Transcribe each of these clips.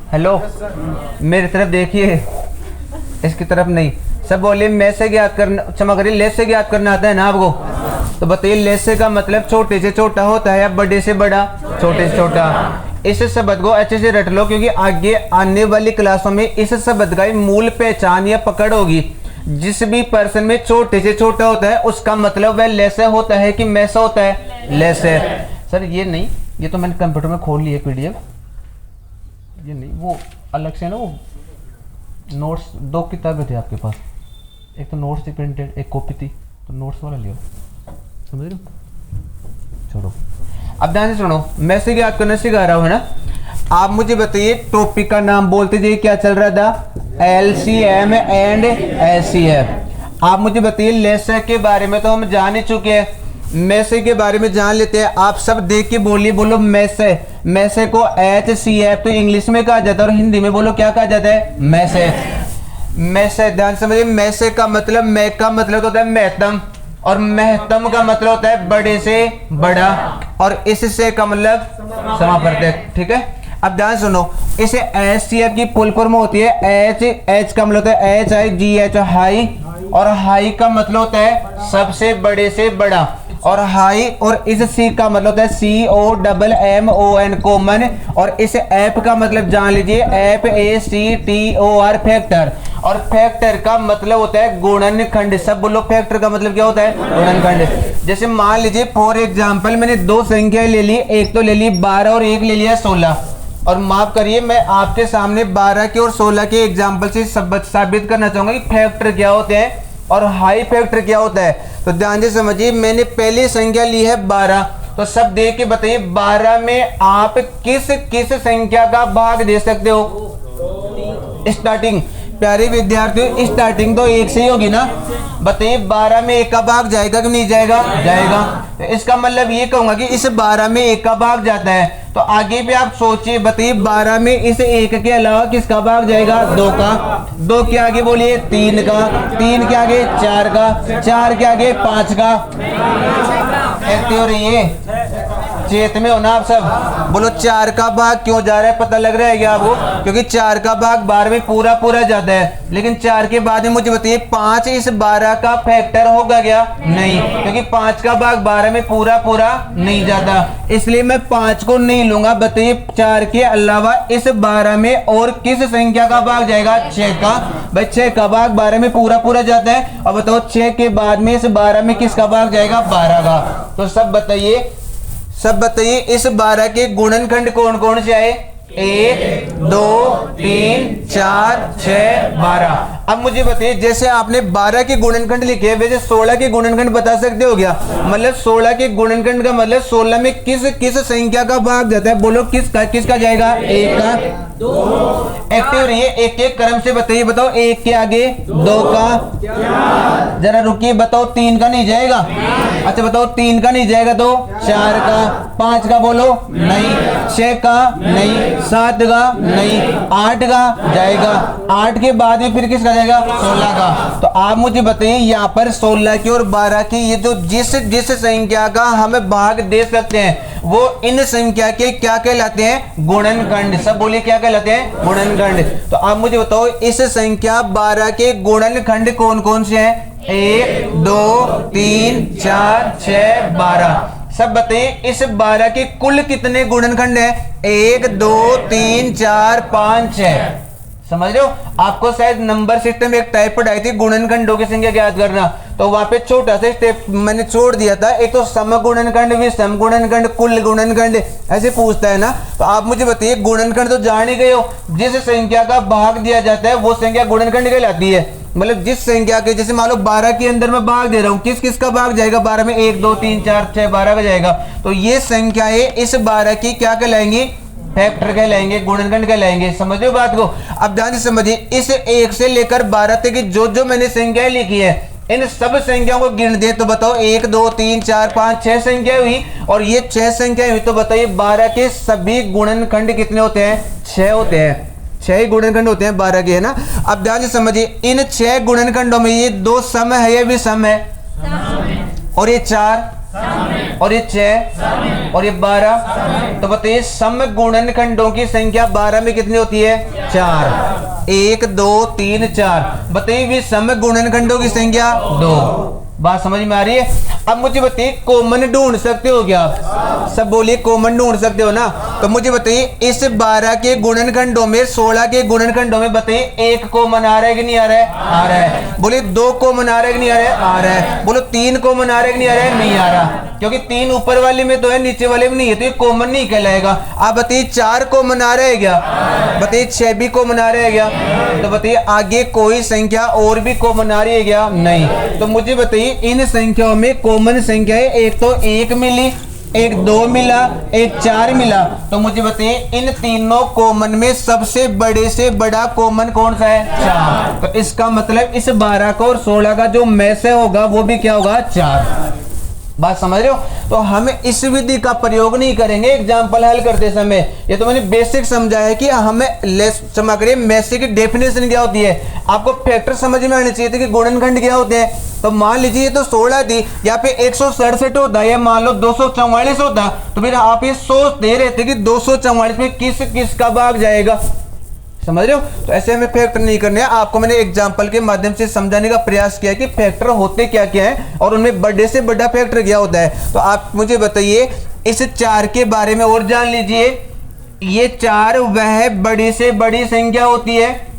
Hello, मेरी तरफ देखिए, इसकी तरफ नहीं। सब बोलिए मैं से ज्ञात करना, क्षमा करिए, ले से ज्ञात करना आता है ना आपको? तो बताइए ले से का मतलब छोटे से छोटा होता है या बड़े से बड़ा? छोटे से छोटा। इस शब्द को अच्छे से रट लो, क्योंकि आगे आने वाली क्लासों में इस शब्द का मूल पहचान या पकड़ होगी। जिस भी पर्सन में छोटे से छोटा होता है उसका मतलब वह लेसे होता है कि मैसा होता है? लेसे। सर ये नहीं, ये तो मैंने कंप्यूटर में खोल लिया पीडीएफ, ये नहीं, वो अलग से ना, वो नोट्स, दो किताबें थी आपके पास, एक तो नोट्स थी प्रिंटेड, एक कॉपी थी, तो नोट्स वाला लियो, समझ रहे हो? छोड़ो, अब ध्यान से सुनो, मैं से याद करना सिखा रहा हूँ, है ना? आप मुझे बताइए टॉपिक का नाम बोलते जाइए, क्या चल रहा था? LCM and SCF। आप मुझे बताइए लेसे के बारे में तो हम जान ही चुके हैं, मैसे के बारे में जान लेते हैं। आप सब देख के बोलिए, बोलो मैसे। मैसे को HCF तो इंग्लिश में कहा जाता है और हिंदी में बोलो क्या कहा जाता है? मैसे। मैसे ध्यान समझिए, मैसे का मतलब, मैं का मतलब होता है महत्तम, और महत्तम का मतलब होता है बड़े से बड़ा, और इससे का मतलब समापवर्तक। ठीक है, अब ध्यान सुनो, इसे SCF की फुल फॉर्म होती है H का मतलब होता है HIGH हाई, और हाई का मतलब होता है सबसे बड़े से बड़ा, और हाई, और इस C का मतलब होता है COMMON कॉमन, और इस F का मतलब जान लीजिए FACTOR फैक्टर, और फैक्टर का मतलब होता है गुणनखंड। सब बोलो फैक्टर का मतलब क्या होता है? गुणनखंड। जैसे मान लीजिए फॉर एग्जांपल मैंने दो संख्या ले ली, एक तो ले ली 12 और एक ले लिया 16, और माफ करिए मैं आपके सामने 12 के और 16 के एग्जाम्पल से साबित करना चाहूंगा कि फैक्टर क्या होते हैं और हाई फैक्टर क्या होता है। तो ध्यान से समझिए, मैंने पहली संख्या ली है 12, तो सब देख के बताइए 12 में आप किस किस संख्या का भाग दे सकते हो? स्टार्टिंग। प्यारे विद्यार्थियों, स्टार्टिंग तो एक से ही होगी ना? बताइए 12 में एक का भाग जाएगा कि नहीं जाएगा? जाएगा। तो इसका मतलब ये कहूंगा कि इस 12 में एक का भाग जाता है, तो आगे भी आप सोचिए, बताइए 12 में इस एक के अलावा किसका भाग जाएगा? 2 का। 2 के आगे बोलिए 3 का, 3 के आगे 4 का, 4 के आगे 5 का। कहते हो रही है चेत में हो ना आप सब? बोलो 4 का भाग क्यों जा रहा है? पता लग रहा है क्या आपको? क्योंकि 4 का भाग 12 में पूरा पूरा जाता है, लेकिन 4 के बाद में मुझे बताइए 5 इस 12 का फैक्टर होगा क्या? नहीं, क्योंकि 5 का भाग 12 में पूरा पूरा नहीं जाता, इसलिए मैं 5 को नहीं लूंगा। बताइए 4 के अलावा इस 12 में और किस संख्या का भाग जाएगा? 6 का। भाई 6 का भाग 12 में पूरा पूरा जाता है, और बताओ 6 के बाद में इस 12 में किसका भाग जाएगा? 12 का। तो सब बताइए इस 12 के गुणनखंड कौन कौन से आए? 1 2 3 4 6 12। अब मुझे बताइए, जैसे आपने 12 के गुणनखंड लिखे वैसे 16 के गुणनखंड बता सकते हो क्या? मतलब 16 के गुणनखंड का मतलब 16 में किस किस संख्या का भाग जाता है? बोलो किसका जाएगा? 1 का। एक्टिव रहिए, एक एक क्रम से बताइए। बताओ 1 के आगे 2 का, जरा रुकिए, बताओ 3 का नहीं जाएगा? अच्छा बताओ 3 का नहीं जाएगा तो 4 का, 5 का बोलो नहीं, 6 का नहीं, 7 का नहीं, 8 का जाएगा, 8 के बाद में फिर किसका जाएगा? 16 का। तो आप मुझे बताइए यहाँ पर 16 की और 12 की ये जो जिस संख्या का हम भाग दे सकते हैं वो इन संख्या के क्या कहलाते हैं? गुणनखंड। सब बोलिए क्या कहलाते हैं? गुणनखंड। तो आप मुझे बताओ इस संख्या 12 के गुणनखंड कौन कौन से हैं? 1 2 3 4 6 12। सब बताइए इस 12 के कुल कितने गुणनखंड हैं? 1 2 3 4 5 6। समझ रहे हो? आपको शायद नंबर सिस्टम एक टाइप पढ़ाई थी गुणनखंडों की संख्या ज्ञात करना, तो वहां पे छोटा सा स्टेप मैंने छोड़ दिया था, एक तो सम गुणनखंड, विषम गुणनखंड, कुल गुणनखंड, ऐसे पूछता है ना। तो आप मुझे बताइए गुणनखंड तो जान ही गए हो, जिस संख्या का भाग दिया जाता है वो संख्या गुणनखंड कहलाती है। मतलब जिस संख्या के, जैसे मान लो 12 के अंदर मैं भाग दे रहा हूँ, किस किस का भाग जाएगा 12 में? 1 2 3 4 6 12 का जाएगा। तो ये संख्याएं इस 12 की क्या कहलाएंगी? फैक्टर कहलाएंगे, गुणनखंड कहलाएंगे। समझ लो बात को? अब ध्यान से समझिए, इस 1 से लेकर 12 तक की जो मैंने संख्याएं लिखी है, इन सब संख्याओं को गिन दे तो बताओ 1 2 3 4 5 6 संख्याएं हुई, और ये 6 संख्याएं हुई, तो बताइए 12 के सभी गुणनखंड कितने होते हैं? 6 होते हैं। 6 ही गुणनखंड होते हैं 12 के, है ना? अब ध्यान से समझिए, इन 6 गुणनखंडों में ये 2 सम है या विषम है? और ये 4 और ये 6 और ये 12। तो बताइए सम गुणनखंडों की संख्या 12 में कितनी होती है? 4। 1 2 3 4। बताइए सम गुणनखंडों की संख्या 2। बात समझ में आ रही है? अब मुझे बताइए कॉमन ढूंढ सकते हो क्या आप? सब बोलिए कॉमन ढूंढ सकते हो ना? तो मुझे बताइए इस 12 के गुणनखंडों में 16 के गुणनखंडों में बताइए एक कॉमन आ रहा है कि नहीं आ रहा है? आ रहा है। बोलिए 2 कॉमन आ रहा है कि नहीं आ रहा है? आ रहा है। बोलो 3 कॉमन आ रहा है कि नहीं आ रहा है? नहीं आ रहा, क्योंकि 3 ऊपर वाले में तो है, नीचे वाले में नहीं है, तो ये कॉमन नहीं कहलाएगा। आप बताइए 4 कॉमन आ रहा है क्या? बताइए 6 भी कॉमन आ रहा है क्या? तो बताइए आगे कोई संख्या और भी कॉमन आ रही है क्या? नहीं। तो मुझे बताइए इन संख्याओं में कॉमन संख्या है, एक तो 1 मिली, एक 2 मिला, एक 4 मिला। तो मुझे बताइए इन तीनों कॉमन में सबसे बड़े से बड़ा कॉमन कौन सा है? 4। तो इसका मतलब इस 12 का और 16 का जो मैसे होगा वो भी क्या होगा? 4। बात समझ रहे हो? तो हम इस विधि का प्रयोग नहीं करेंगे एग्जाम्पल हल करते समय। ये तो मैंने बेसिक समझा है कि हमें क्षमा करिए मैसे की डेफिनेशन क्या होती है। आपको फैक्टर समझ में आने चाहिए थे कि गुणनखंड क्या होते हैं। तो मान लीजिए ये तो 16 थी, यहाँ पे 167 होता है, या मान लो 244 होता, तो फिर आप ये सोचते रहते कि 244 में किस किस का भाग जाएगा। समझ रहे हो? तो ऐसे हमें फैक्टर नहीं करने हैं। आपको मैंने एग्जांपल के माध्यम से समझाने का प्रयास किया कि फैक्टर होते क्या क्या हैं और उनमें बड़े से बड़ा फैक्टर क्या होता है। तो आप मुझे बताइए इस 4 के बारे में और जान लीजिए। ये 4 वह बड़ी से बड़ी संख्या होती है।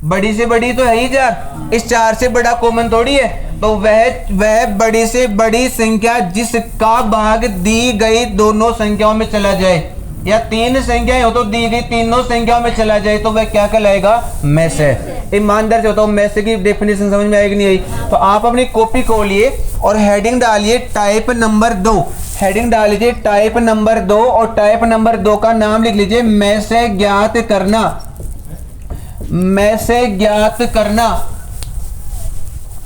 बड़ी से बड़ी तो है ही 4, इस 4 से बड़ा कॉमन थोड़ी है। तो वह बड़ी से बड़ी संख्या जिसका भाग दी गई दोनों संख्याओं में चला जाए, या 3 संख्याएं हो तो दी गई तीनों संख्याओं में चला जाए, तो वह क्या कहलाएगा? मैसे। ईमानदार से बताओ मैसे की डेफिनेशन समझ में आएगी नहीं आई? तो आप अपनी कॉपी खोलिए और हेडिंग डालिए टाइप नंबर 2। हेडिंग डाल लीजिए टाइप नंबर 2 और टाइप नंबर 2 का नाम लिख लीजिए मैसे ज्ञात करना। मैसे ज्ञात करना।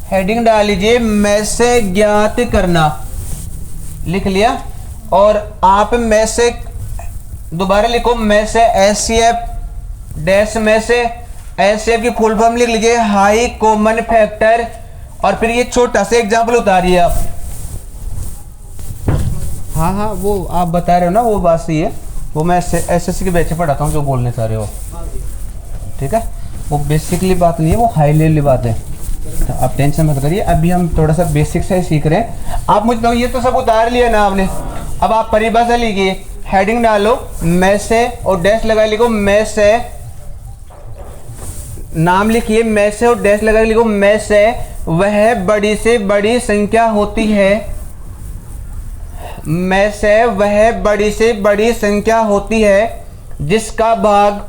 हेडिंग डाल लीजिए मैसे ज्ञात करना। लिख लिया? और आप मैसे दोबारा लिखो मैसे एचसीएफ डैश मैसे। एचसीएफ की फुल फॉर्म लिख लीजिए हाई कॉमन फैक्टर। और फिर ये छोटा सा एग्जांपल उतारिए आप। हाँ वो आप बता रहे हो ना, वो बात सही है। वो मैं एसएससी के बैच में पढ़ाता हूँ जो बोलने चाह रहे हो, ठीक है? वो बेसिकली बात नहीं है, वो हाई लेवल बात है। तो आप टेंशन मत करिए, अभी हम थोड़ा सा बेसिक से सीख रहे हैं। आप मुझे तो ये तो सब उतार लिया ना आपने। अब आप परिभाषा लिखिए, हेडिंग डालो मैसे और डैश लगा लिखो मैसे। नाम लिखिए मैसे और डैश लगा लिखो मैसे वह बड़ी से बड़ी संख्या होती है। मैसे वह बड़ी से बड़ी संख्या होती है जिसका भाग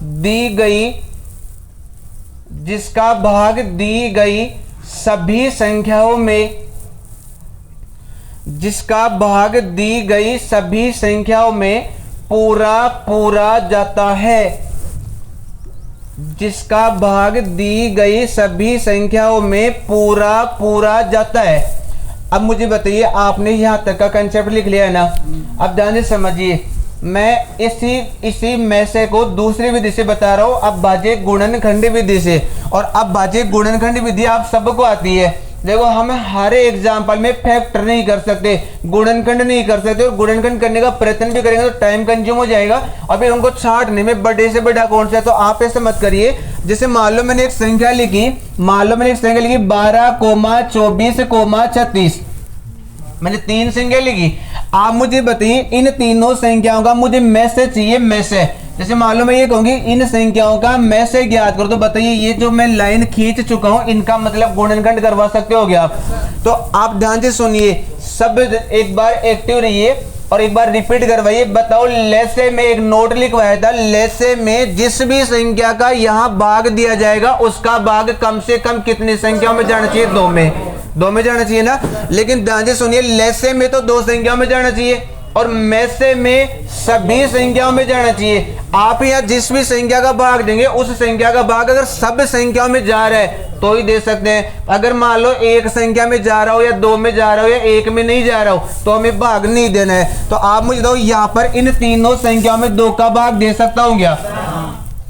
दी गई सभी संख्याओं में पूरा जाता है। जिसका भाग दी गई सभी संख्याओं में पूरा जाता है। अब मुझे बताइए, आपने यहां तक का कंसेप्ट लिख लिया है ना? अब ध्यान से समझिए, मैं इसी मैसे को दूसरी विधि से बता रहा हूं, अब भाज्य गुणनखंड विधि से। और अब भाज्य गुणनखंड विधि आप सबको आती है। देखो, हम हर एग्जाम्पल में फैक्टर नहीं कर सकते, गुणनखंड नहीं कर सकते, और गुणनखंड करने का प्रयत्न भी करेंगे तो टाइम कंज्यूम हो जाएगा और फिर उनको छांटने में बड़े से बड़ा कौन सा है। तो आप ऐसे मत करिए। जैसे मान लो मैंने एक संख्या लिखी 12,24,36। मैंने 3 संख्या लिखी। आप मुझे बताइए इन तीनों संख्याओं का मुझे मैसे चाहिए, मैसे। जैसे मान लो मैं ये कहूंगी इन संख्याओं का मैसे ज्ञात करो, तो बताइए ये जो मैं लाइन खींच चुका हूं इनका मतलब गुणनखंड करवा सकते हो क्या आप? तो आप ध्यान से सुनिए, सब एक बार एक्टिव रहिए और एक बार रिपीट करवाइए। बताओ, लेसे में एक नोट लिखवाया था, लेसे में जिस भी संख्या का यहाँ भाग दिया जाएगा उसका भाग कम से कम कितनी संख्याओं में जाना चाहिए? 2 में जाना चाहिए ना। लेकिन ध्यान से सुनिए, लेसे में तो 2 संख्याओं में जाना चाहिए और मैसे में सभी संख्याओं में जाना चाहिए। आप यहाँ जिस भी संख्या का भाग देंगे उस संख्या का भाग अगर सब संख्याओं में जा रहा है तो ही दे सकते हैं। अगर मान लो एक संख्या में जा रहा हो या 2 में जा रहा हो या 1 में नहीं जा रहा हो तो हमें भाग नहीं देना है। तो आप मुझे बताओ, यहाँ पर इन तीनों संख्याओं में 2 का भाग दे सकता हूँ क्या?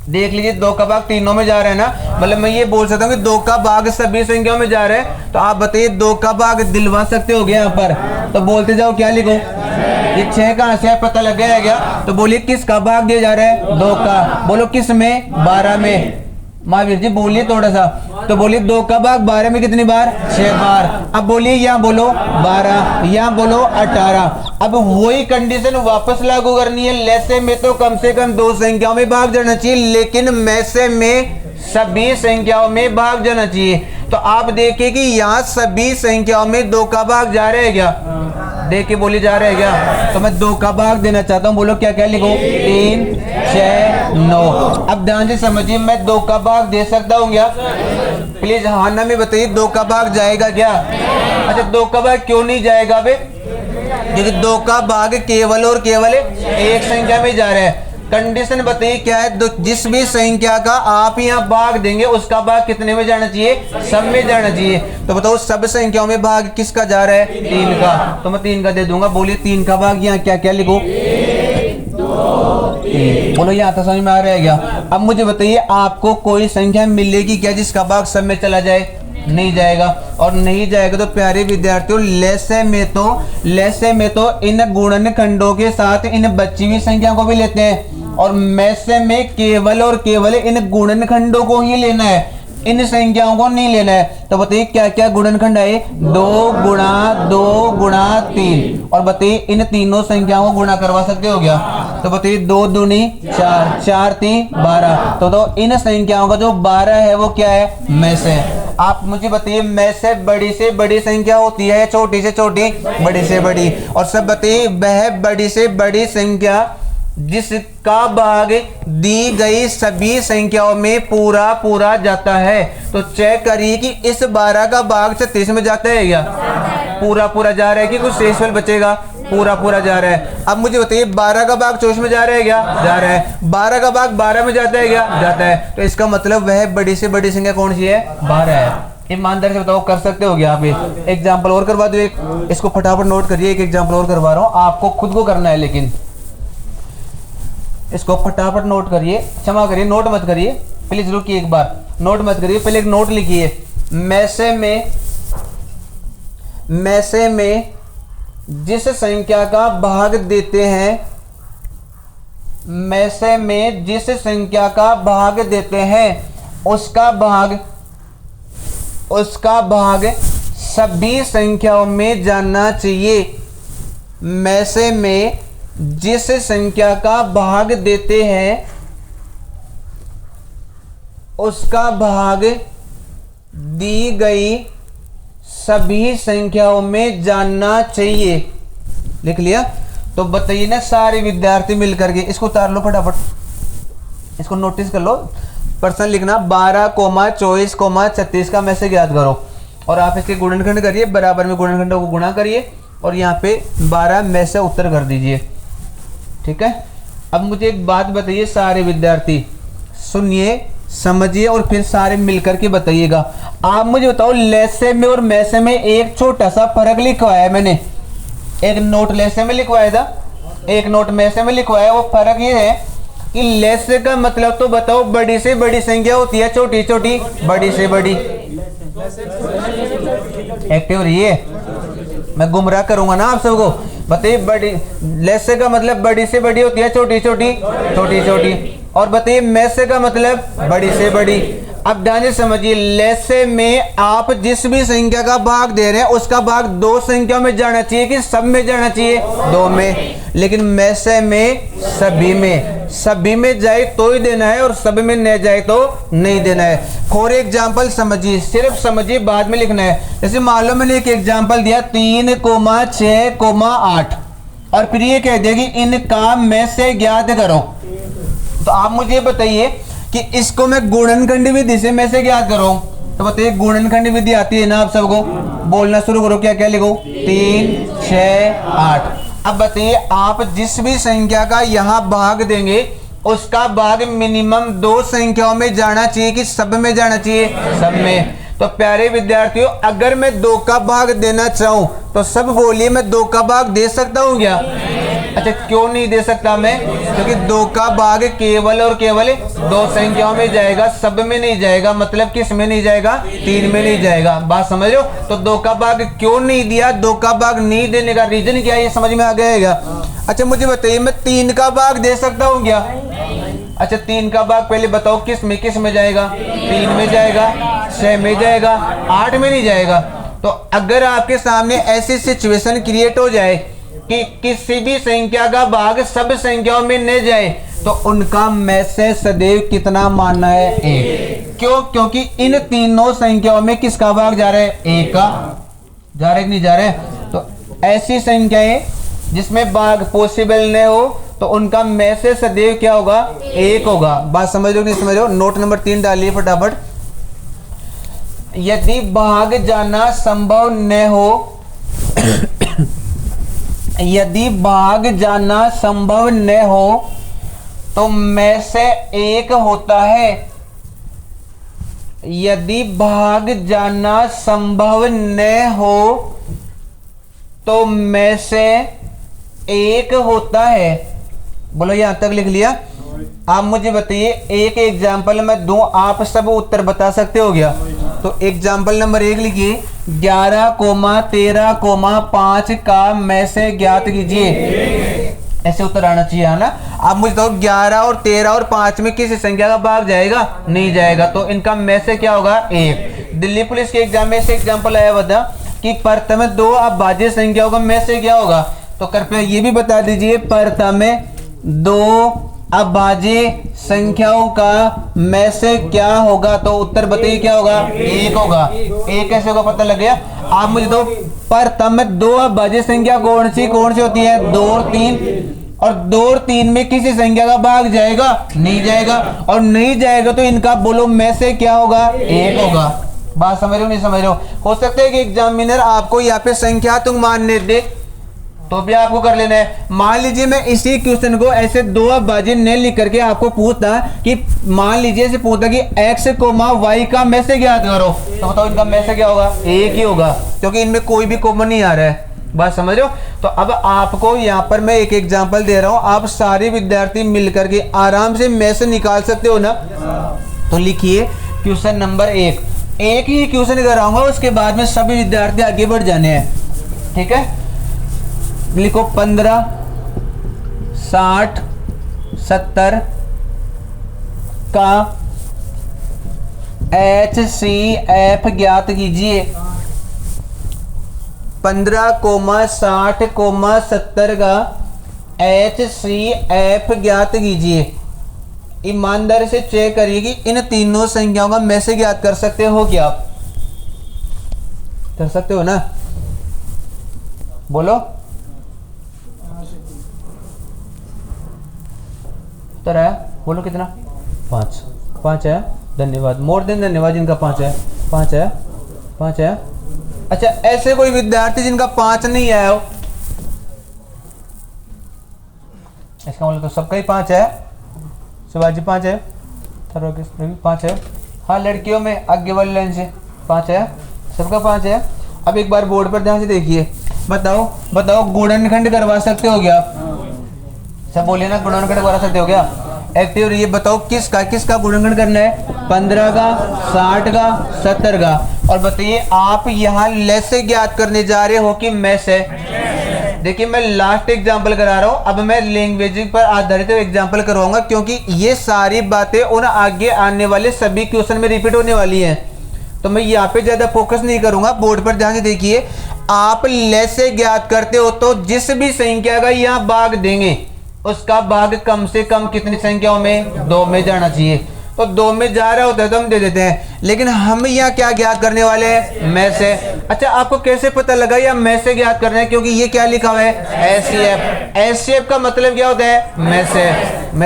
देख लीजिए 2 का भाग तीनों में जा रहा है ना, मतलब मैं ये बोल सकता हूँ कि 2 का भाग सभी संख्याओं में जा रहा है। तो आप बताइए 2 का भाग दिलवा सकते हो गया यहाँ पर, तो बोलते जाओ क्या लिखो, ये 6 कहाँ से है पता लग गया है क्या। तो बोलिए किसका भाग दिया जा रहा है, 2 का। बोलो किस में, 12 में। महावीर जी बोलिए थोड़ा सा, तो बोलिए 2 का भाग 12 में कितनी बार, 6 बार। अब बोलिए यहाँ बोलो 12, यहाँ बोलो 18। अब वही कंडीशन वापस लागू करनी है। लेसे में तो कम से कम 2 संख्याओं में भाग जाना चाहिए, लेकिन मैसे में सभी संख्याओं में भाग जाना चाहिए। तो आप देखिए कि यहाँ सभी संख्याओं में 2 का भाग जा रहा है क्या, देख के बोली जा रहा है क्या। तो मैं 2 का भाग देना चाहता हूँ, बोलो क्या क्या लिखो, 3, 6, 9। अब ध्यान से समझिए, मैं 2 का भाग दे सकता हूँ क्या, प्लीज हाँ ना में बताइए 2 का भाग जाएगा क्या। अच्छा 2 का भाग क्यों नहीं जाएगा बे, क्योंकि 2 का भाग केवल और केवल एक संख्या में जा रहा है। कंडीशन बताइए क्या है, जिस भी संख्या का आप यहाँ भाग देंगे उसका भाग कितने में जाना चाहिए, सब में जाना चाहिए। तो बताओ सब संख्याओं में भाग किसका जा रहा है, 3 का। तो मैं 3 का दे दूंगा। बोलिए 3 का भाग यहाँ क्या क्या लिखो, 1, 2, 3। बोलो यहाँ तो समझ में आ रहा है क्या। अब मुझे बताइए आपको कोई संख्या मिलेगी क्या जिसका भाग सब में चला जाए, नहीं जाएगा। और नहीं जाएगा तो प्यारे विद्यार्थियों लेसे में तो इन गुणनखंडों के साथ इन बची हुई संख्या को भी लेते हैं, और मैसे में केवल और केवल इन गुणनखंडों को ही लेना है, इन संख्याओं को नहीं लेना है। तो बताइए क्या क्या गुणनखंड है, 2 गुणा 2 गुणा 3। और बताइए इन तीनों संख्याओं को गुणा करवा सकते हो क्या। तो बताइए 2 दूनी 4, 4 3 12। तो इन संख्याओं का जो 12 है वो क्या है, में से। आप मुझे बताइए में से बड़ी संख्या होती है, छोटी से छोटी, बड़ी से बड़ी। और सब बताइए वह बड़ी से बड़ी संख्या जिसका भाग दी गई सभी संख्याओं में पूरा पूरा जाता है। तो चेक करिए कि इस 12 का भाग 36 में जाता है क्या, पूरा पूरा जा रहा है कि कुछ शेषफल बचेगा, पूरा पूरा जा रहा है। अब मुझे बताइए 12 का भाग 24 में जा रहा है क्या, जा रहा है। 12 का भाग 12 में जाता है क्या, जाता है। तो इसका मतलब वह बड़ी से बड़ी संख्या कौन सी है, 12 है। ईमानदार से बताओ कर सकते हो क्या आप। एग्जाम्पल और करवा दो एक, इसको फटाफट नोट करिए, एक एग्जाम्पल और करवा रहा हूँ, आपको खुद को करना है, लेकिन इसको फटाफट नोट करिए। क्षमा करिए नोट मत करिए, प्लीज रुकिए एक बार, नोट मत करिए, पहले एक नोट लिखिए। मैसे में जिस संख्या का भाग देते हैं, मैसे में जिस संख्या का भाग देते हैं उसका भाग सभी संख्याओं में जाना चाहिए। मैसे में जिस संख्या का भाग देते हैं उसका भाग दी गई सभी संख्याओं में जानना चाहिए। लिख लिया। तो बताइए ना सारे विद्यार्थी मिलकर के इसको उतार लो फटाफट, इसको नोटिस कर लो। प्रश्न लिखना 12, 24, 36 का मैसेज याद करो, और आप इसके गुणनखंड करिए, बराबर में गुणनखंडों को गुणा करिए, और यहाँ पे 12 में से उत्तर कर दीजिए। ठीक है। अब मुझे एक बात बताइए सारे विद्यार्थी, सुनिए समझिए और फिर सारे मिलकर के बताइएगा। आप मुझे बताओ लेसे में और मैसे में एक छोटा सा फर्क लिखवाया है मैंने, एक नोट लेसे में लिखवाया था, एक नोट मैसे में लिखवाया। वो फर्क ये है कि लेसे का मतलब तो बताओ बड़ी से बड़ी संख्या होती है, छोटी छोटी बड़ी से बड़ी। एक्टिव रहिए, मैं गुमराह करूंगा ना आप सबको। बताइए बड़ी, लेसे का मतलब बड़ी से बड़ी होती है, छोटी छोटी छोटी छोटी। और बताइए मैसे का मतलब बड़ी से बड़ी। अब ध्यान से समझिए, लेसे में आप जिस भी संख्या का भाग दे रहे हैं उसका भाग 2 संख्या में जाना चाहिए कि सब में जाना चाहिए, 2 में। लेकिन मैसे में सभी में जाए तो ही देना है, और सब में न जाए तो नहीं देना है। फॉर एग्जाम्पल समझिए, सिर्फ समझिए, बाद में लिखना है। जैसे मान लो मैंने एक एग्जाम्पल दिया 3, 6, 8, और फिर ये कह दिया कि इनका में से ज्ञात करो। तो आप मुझे बताइए कि इसको मैं गुणनखंड विधि से में से ज्ञात करूं। तो बताइए गुणनखंड विधि आती है ना आप सबको, बोलना शुरू करो, क्या क्या लिखो, 3, 6, 8। अब बताइए आप जिस भी संख्या का यहाँ भाग देंगे उसका भाग मिनिमम 2 संख्याओं में जाना चाहिए कि सब में जाना चाहिए, सब में। तो प्यारे विद्यार्थियों, अगर मैं 2 का भाग देना चाहूं तो सब बोलिए मैं 2 का भाग दे सकता हूं क्या, अच्छा क्यों नहीं दे सकता मैं? क्योंकि 2 का भाग केवल और केवल 2 संख्याओं में जाएगा, सब में नहीं जाएगा। मतलब किस में नहीं जाएगा? 3 में नहीं जाएगा। बात समझ रहे हो? तो 2 का भाग क्यों नहीं दिया? 2 का भाग नहीं देने का रीजन क्या है, ये समझ में आ गया? अच्छा मुझे बताइए, मैं 3 का भाग दे सकता हूँ क्या? अच्छा 3 का भाग पहले बताओ किस में जाएगा? 3 में जाएगा, 6 में जाएगा, 8 में नहीं जाएगा। तो अगर आपके सामने ऐसी सिचुएशन क्रिएट हो जाए कि किसी भी संख्या का भाग सब संख्याओं में न जाए, तो उनका मैसेज सदैव कितना मानना है? 1। क्यों? क्योंकि इन तीनों संख्याओं में किसका भाग जा रहा है? 1 का जा रहा है कि नहीं जा रहा है? तो ऐसी संख्याएं जिसमें भाग पॉसिबल न हो तो उनका मैसेज सदैव क्या होगा? 1 होगा। बात समझ लो नहीं समझ लो? नोट नंबर 3 डालिए फटाफट। यदि भाग जाना संभव न हो यदि भाग जाना संभव न हो तो में से 1 होता है। यदि भाग जाना संभव न हो तो में से 1 होता है। बोलो यहां तक लिख लिया? आप मुझे बताइए, एक एग्जाम्पल मैं दूं, आप सब उत्तर बता सकते हो क्या? तो एग्जाम्पल नंबर 1 लिखिए, 11,13,5 का में से ज्ञात कीजिए। ऐसे उत्तर आना चाहिए, है ना? आप मुझे तो 11 और 13 और 5 में किसी संख्या का भाग जाएगा? नहीं जाएगा। तो इनका में से क्या होगा? 1। दिल्ली पुलिस के एग्जाम में से एग्जाम्पल आया बता कि प्रथम 2 अभाज्य संख्याओं का में से क्या होगा? तो कृपया ये भी बता दीजिए, प्रथम 2 अभाज्य संख्याओं का में से क्या होगा? तो उत्तर बताइए क्या होगा? 1 होगा। 1 कैसे होगा पता लग गया? आप मुझे तो प्रथम 2 अभाज्य संख्या कौन सी होती है? 2 और 3। और 2 और 3 में किसी संख्या का भाग जाएगा? नहीं जाएगा। और नहीं जाएगा तो इनका बोलो में से क्या होगा? 1 होगा। बात समझ रहे हो नहीं समझ रहे हो सकता है कि एग्जामिनर आपको यहाँ पे संख्या तुम मानने दे तो भी आपको कर लेना है। मान लीजिए मैं इसी क्वेश्चन को ऐसे 2 अभाज्य न लिख करके आपको पूछता कि मान लीजिए से पूछता कि x, y का में से ज्ञात करो, तो बताओ इनका में से क्या होगा? 1 ही होगा, क्योंकि इनमें कोई भी कॉमन नहीं आ रहा है। बात समझ रहे हो? तो अब आपको यहाँ पर मैं एक एग्जाम्पल दे रहा हूँ, आप सारे विद्यार्थी मिलकर के आराम से में से निकाल सकते हो ना। तो लिखिए क्वेश्चन नंबर 1, एक ही क्वेश्चन कराऊंगा, उसके बाद में सभी विद्यार्थी आगे बढ़ जाने हैं। ठीक है, लिखो 15, 60, 70 का HCF ज्ञात कीजिए। 15, 60, 70 का HCF ज्ञात कीजिए। ईमानदारी से चेक करिए कि इन तीनों संख्याओं का में से ज्ञात कर सकते हो क्या? आप कर सकते हो ना? बोलो उत्तर है, बोलो कितना? 5 है। धन्यवाद, मोर देन धन्यवाद जिनका 5 है। 5 है। अच्छा ऐसे कोई विद्यार्थी जिनका 5 नहीं आया हो? इसका मतलब तो सबका ही 5 है। शिवाजी 5 है, 5 है। हाँ लड़कियों में आगे वाली लाइन से 5 है, सबका 5 है। अब एक बार बोर्ड पर ध्यान से देखिए, बताओ गुणनखंड करवा सकते हो क्या? सब बोलिए ना, गुणनखंड करवा सकते हो क्या? एक्टिव ये बताओ किसका गुणनखंड करना है? 15 का, 60 का, 70 का। और बताइए आप यहाँ लेस से ज्ञात करने जा रहे हो कि में से? देखिए मैं लास्ट एग्जाम्पल करा रहा हूँ, अब मैं लैंग्वेज पर आधारित एग्जाम्पल करवाऊंगा, क्योंकि ये सारी बातें उन आगे आने वाले सभी क्वेश्चन में रिपीट होने वाली हैं। तो मैं यहाँ पे ज्यादा फोकस नहीं करूंगा। बोर्ड पर ध्यान से देखिए, आप लेस से ज्ञात करते हो तो जिस भी संख्या का यहाँ भाग देंगे उसका भाग कम से कम कितनी संख्याओं में? 2 में जाना चाहिए। तो 2 में जा रहा होता है तो हम दे देते हैं, लेकिन हम यहाँ क्या ज्ञात करने वाले हैं? में से। अच्छा आपको कैसे पता लगा या में से ज्ञात करना है? क्योंकि ये क्या लिखा हुआ है? HCF। HCF का मतलब क्या होता है? में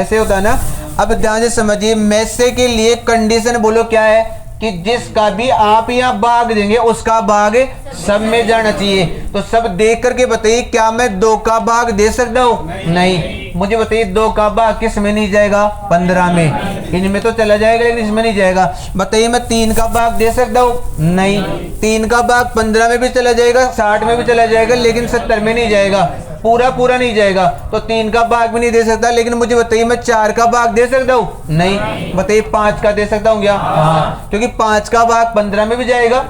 से होता है ना। अब ध्यान से समझिए, में से के लिए कंडीशन बोलो क्या है? कि जिसका भी आप यहाँ भाग देंगे उसका भाग सब में जाना चाहिए। तो सब देख करके बताइए, क्या मैं 2 का भाग दे सकता हूँ? नहीं। मुझे बताइए 2 का भाग किस में नहीं जाएगा? 15 में। इनमें तो चला जाएगा लेकिन इसमें नहीं जाएगा। बताइए मैं 3 का भाग दे सकता हूँ? नहीं। 3 का भाग 15 में भी चला जाएगा, 60 में भी चला जाएगा, लेकिन 70 में नहीं जाएगा। पूरा पूरा नहीं जाएगा, तो 3 का भाग भी नहीं दे सकता। लेकिन मुझे बताइए मैं 4 का भाग दे सकता हूँ? नहीं। बताइए 5 का दे सकता हूँ क्या? हाँ, क्योंकि 5 का भाग 15 में भी जाएगा,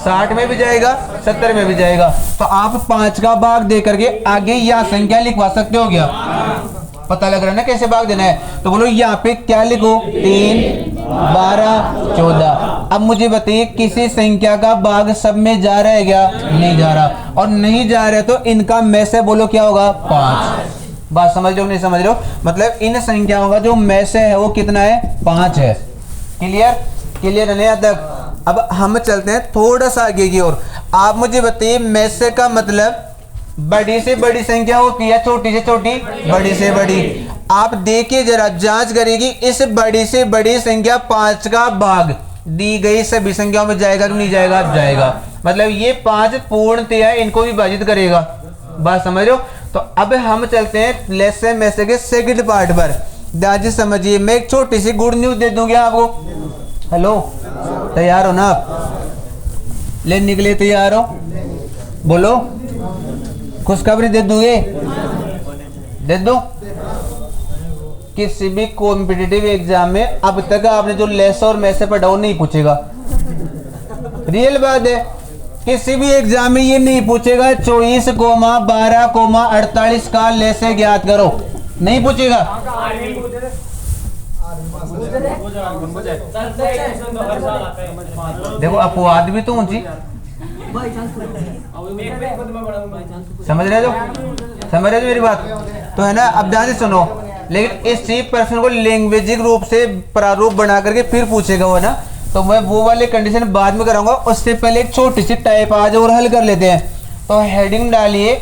60 में भी जाएगा, 70 में भी जाएगा। तो आप 5 का भाग दे करके आगे यहाँ संख्या लिखवा सकते हो क्या? पता लग रहा है ना कैसे भाग देना है। तो बोलो यहाँ पे क्या लिखो? 3, 12, 14। अब मुझे बताइए किसी संख्या का भाग सब में जा रहा है क्या? नहीं जा रहा। और नहीं जा रहा है तो इनका में से बोलो क्या होगा? 5। बात समझ रहे हो नहीं समझ रहे हो? मतलब इन संख्याओं का जो में से है वो कितना है? 5 है। क्लियर? क्लियर है यहाँ तक? अब हम चलते हैं थोड़ा सा आगे की ओर। आप मुझे बताइए में से का मतलब बड़ी से बड़ी संख्या होती है, छोटी से छोटी, बड़ी से बड़ी। आप देखिए जरा, जांच करेगी इस बड़ी से बड़ी संख्या 5 का भाग दी गई सभी संख्याओं में जाएगा कि नहीं जाएगा? जाएगा। मतलब ये 5 पूर्णतया इनको विभाजित करेगा। बात समझ रहे हो? तो अब हम चलते हैं लेसन में से के सेकंड पार्ट पर। दादी समझिए, मैं एक छोटी सी गुड न्यूज दे दूंगा आपको। हेलो, तैयार हो ना आप? लेने के लिए तैयार हो? बोलो, खुशखबरी दे दूंगे? दे दो। किसी भी कॉम्पिटिटिव एग्जाम में अब तक आपने जो लेस और में से पढ़ा वो नहीं पूछेगा। रियल बात है, किसी भी एग्जाम में ये नहीं पूछेगा 24, 12, 48 का लेसे ज्ञात करो, नहीं पूछेगा। देखो अपवाद भी तो ऊंची, समझ रहे हो? समझ रहे हो मेरी बात? तो है ना। अब ध्यान से सुनो, लेकिन इस चीज प्रश्न को लैंग्वेजिक रूप से प्रारूप बना करके फिर पूछेगा वो ना, तो मैं वो वाले कंडीशन बाद में कराऊंगा। उससे पहले एक छोटी सी टाइप आज और हल कर लेते हैं। तो हेडिंग डालिए।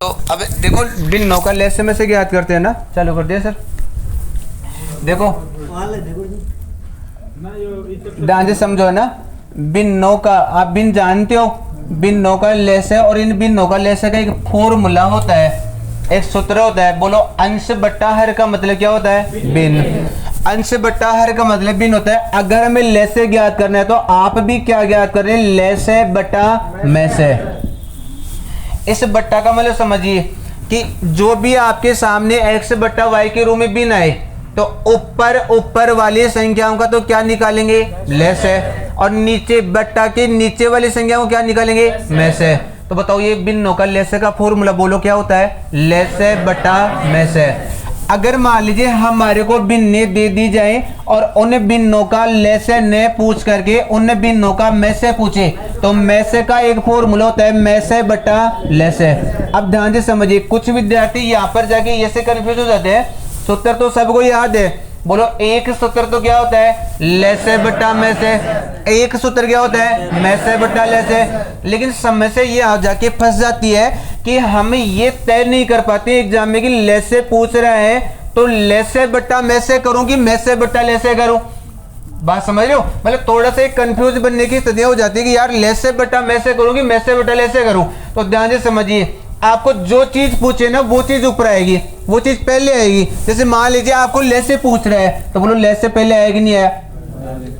तो अब देखो बिन का लेस में से ज्ञात करते हैं ना। चालू कर दिया सर। देखो ध्यान से समझो ना, बिन का आप बिन जानते हो, बिन का लेस है और इन बिन का लेस का एक फॉर्मूला होता है, एक सूत्र होता है। बोलो अंश बट्टा हर का मतलब क्या होता है? बिन। अंश बट्टा हर का मतलब बिन होता है। अगर हमें लेसे ज्ञात करना है तो आप भी क्या ज्ञात कर रहे हैं? लेसे बट्टा में से। इस बट्टा का मतलब समझिए कि जो भी आपके सामने x बट्टा वाई के रूप में बिन आए तो ऊपर वाली संख्याओं का तो क्या निकालेंगे? लेस है। और नीचे बट्टा के नीचे वाली संख्याओं को क्या निकालेंगे? में से। तो बताओ ये बिन का लेसे का फॉर्मूला बोलो क्या होता है? लेसे बट्टा में से। अगर मान लीजिए हमारे को बिन्ने दे दी जाए और उन बिन्नों का लेसे ने पूछ करके उन बिन्नों का में से पूछे तो में से का एक फॉर्मूला होता है में से बट्टा लेसे। अब ध्यान से समझिए, कुछ विद्यार्थी यहाँ पर जाके ये से कंफ्यूज हो जाते हैं। सूत्र तो सबको याद है, बोलो एक सूत्र तो क्या होता है? लेसे बट्टा में से। एक सूत्र क्या होता है? में से बट्टा लेसे। लेकिन समस्या ये आ जाके फंस जाती है कि हम ये तय नहीं कर पाते एग्जाम में कि लेसे पूछ रहा है तो लेसे बट्टा में से करूं कि में से बट्टा लेसे करूं। बात समझ रहे हो? मतलब थोड़ा सा एक कंफ्यूज बनने की स्थिति हो जाती है कि यार लेसे बट्टा में से करूं कि में से बट्टा लेसे करूं। तो ध्यान से समझिए, आपको जो चीज पूछे ना वो चीज ऊपर आएगी, वो चीज पहले आएगी। जैसे मान लीजिए आपको लेसे पूछ रहा है तो बोलो लेसे पहले आएगी नहीं आया?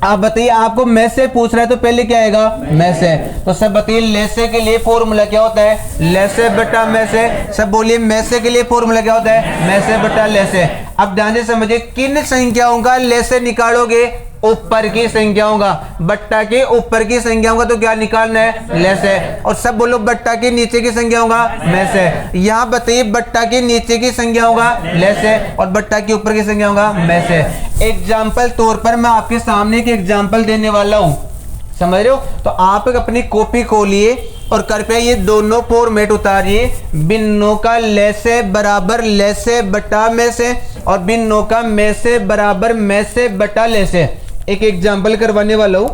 आप बताइए, आपको में से पूछ रहा है तो पहले क्या आएगा? में से। तो सब बताइए लेसे के लिए फॉर्मूला क्या होता है? लेसे बट्टा में से। सब बोलिए में से के लिए फॉर्मूला क्या होता है? में से बट्टा लेसे। अब ध्यान से समझिए, किन संख्याओं का लेसे निकालोगे? ऊपर की संख्याओं का। बट्टा के ऊपर की संख्याओं का तो क्या निकालना है? लेसे। और सब बोलो बट्टा के नीचे की संख्याओं का में से। यहाँ बताइए बट्टा के नीचे की संख्याओं का लेसे और बट्टा के ऊपर की संख्याओं का में से। एग्जाम्पल तौर पर मैं आपके सामने एक एग्जाम्पल देने वाला हूँ, समझ रहे हो? तो आप अपनी कॉपी खोलिए और कृपया ये दोनों फॉर्मेट उतारिए। बिन्नों का लेसे बराबर लेसे बट्टा में से और बिन्नों का में से बराबर में से बट्टा लेसे। एक एग्जाम्पल करवाने वाला हूं।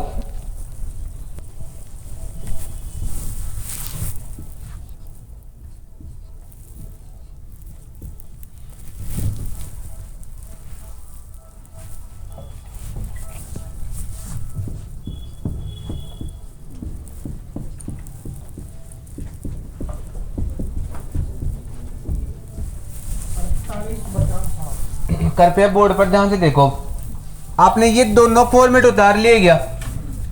कृपया बोर्ड पर ध्यान से देखो। आपने ये दोनों फॉर्मेट उतार लिए क्या?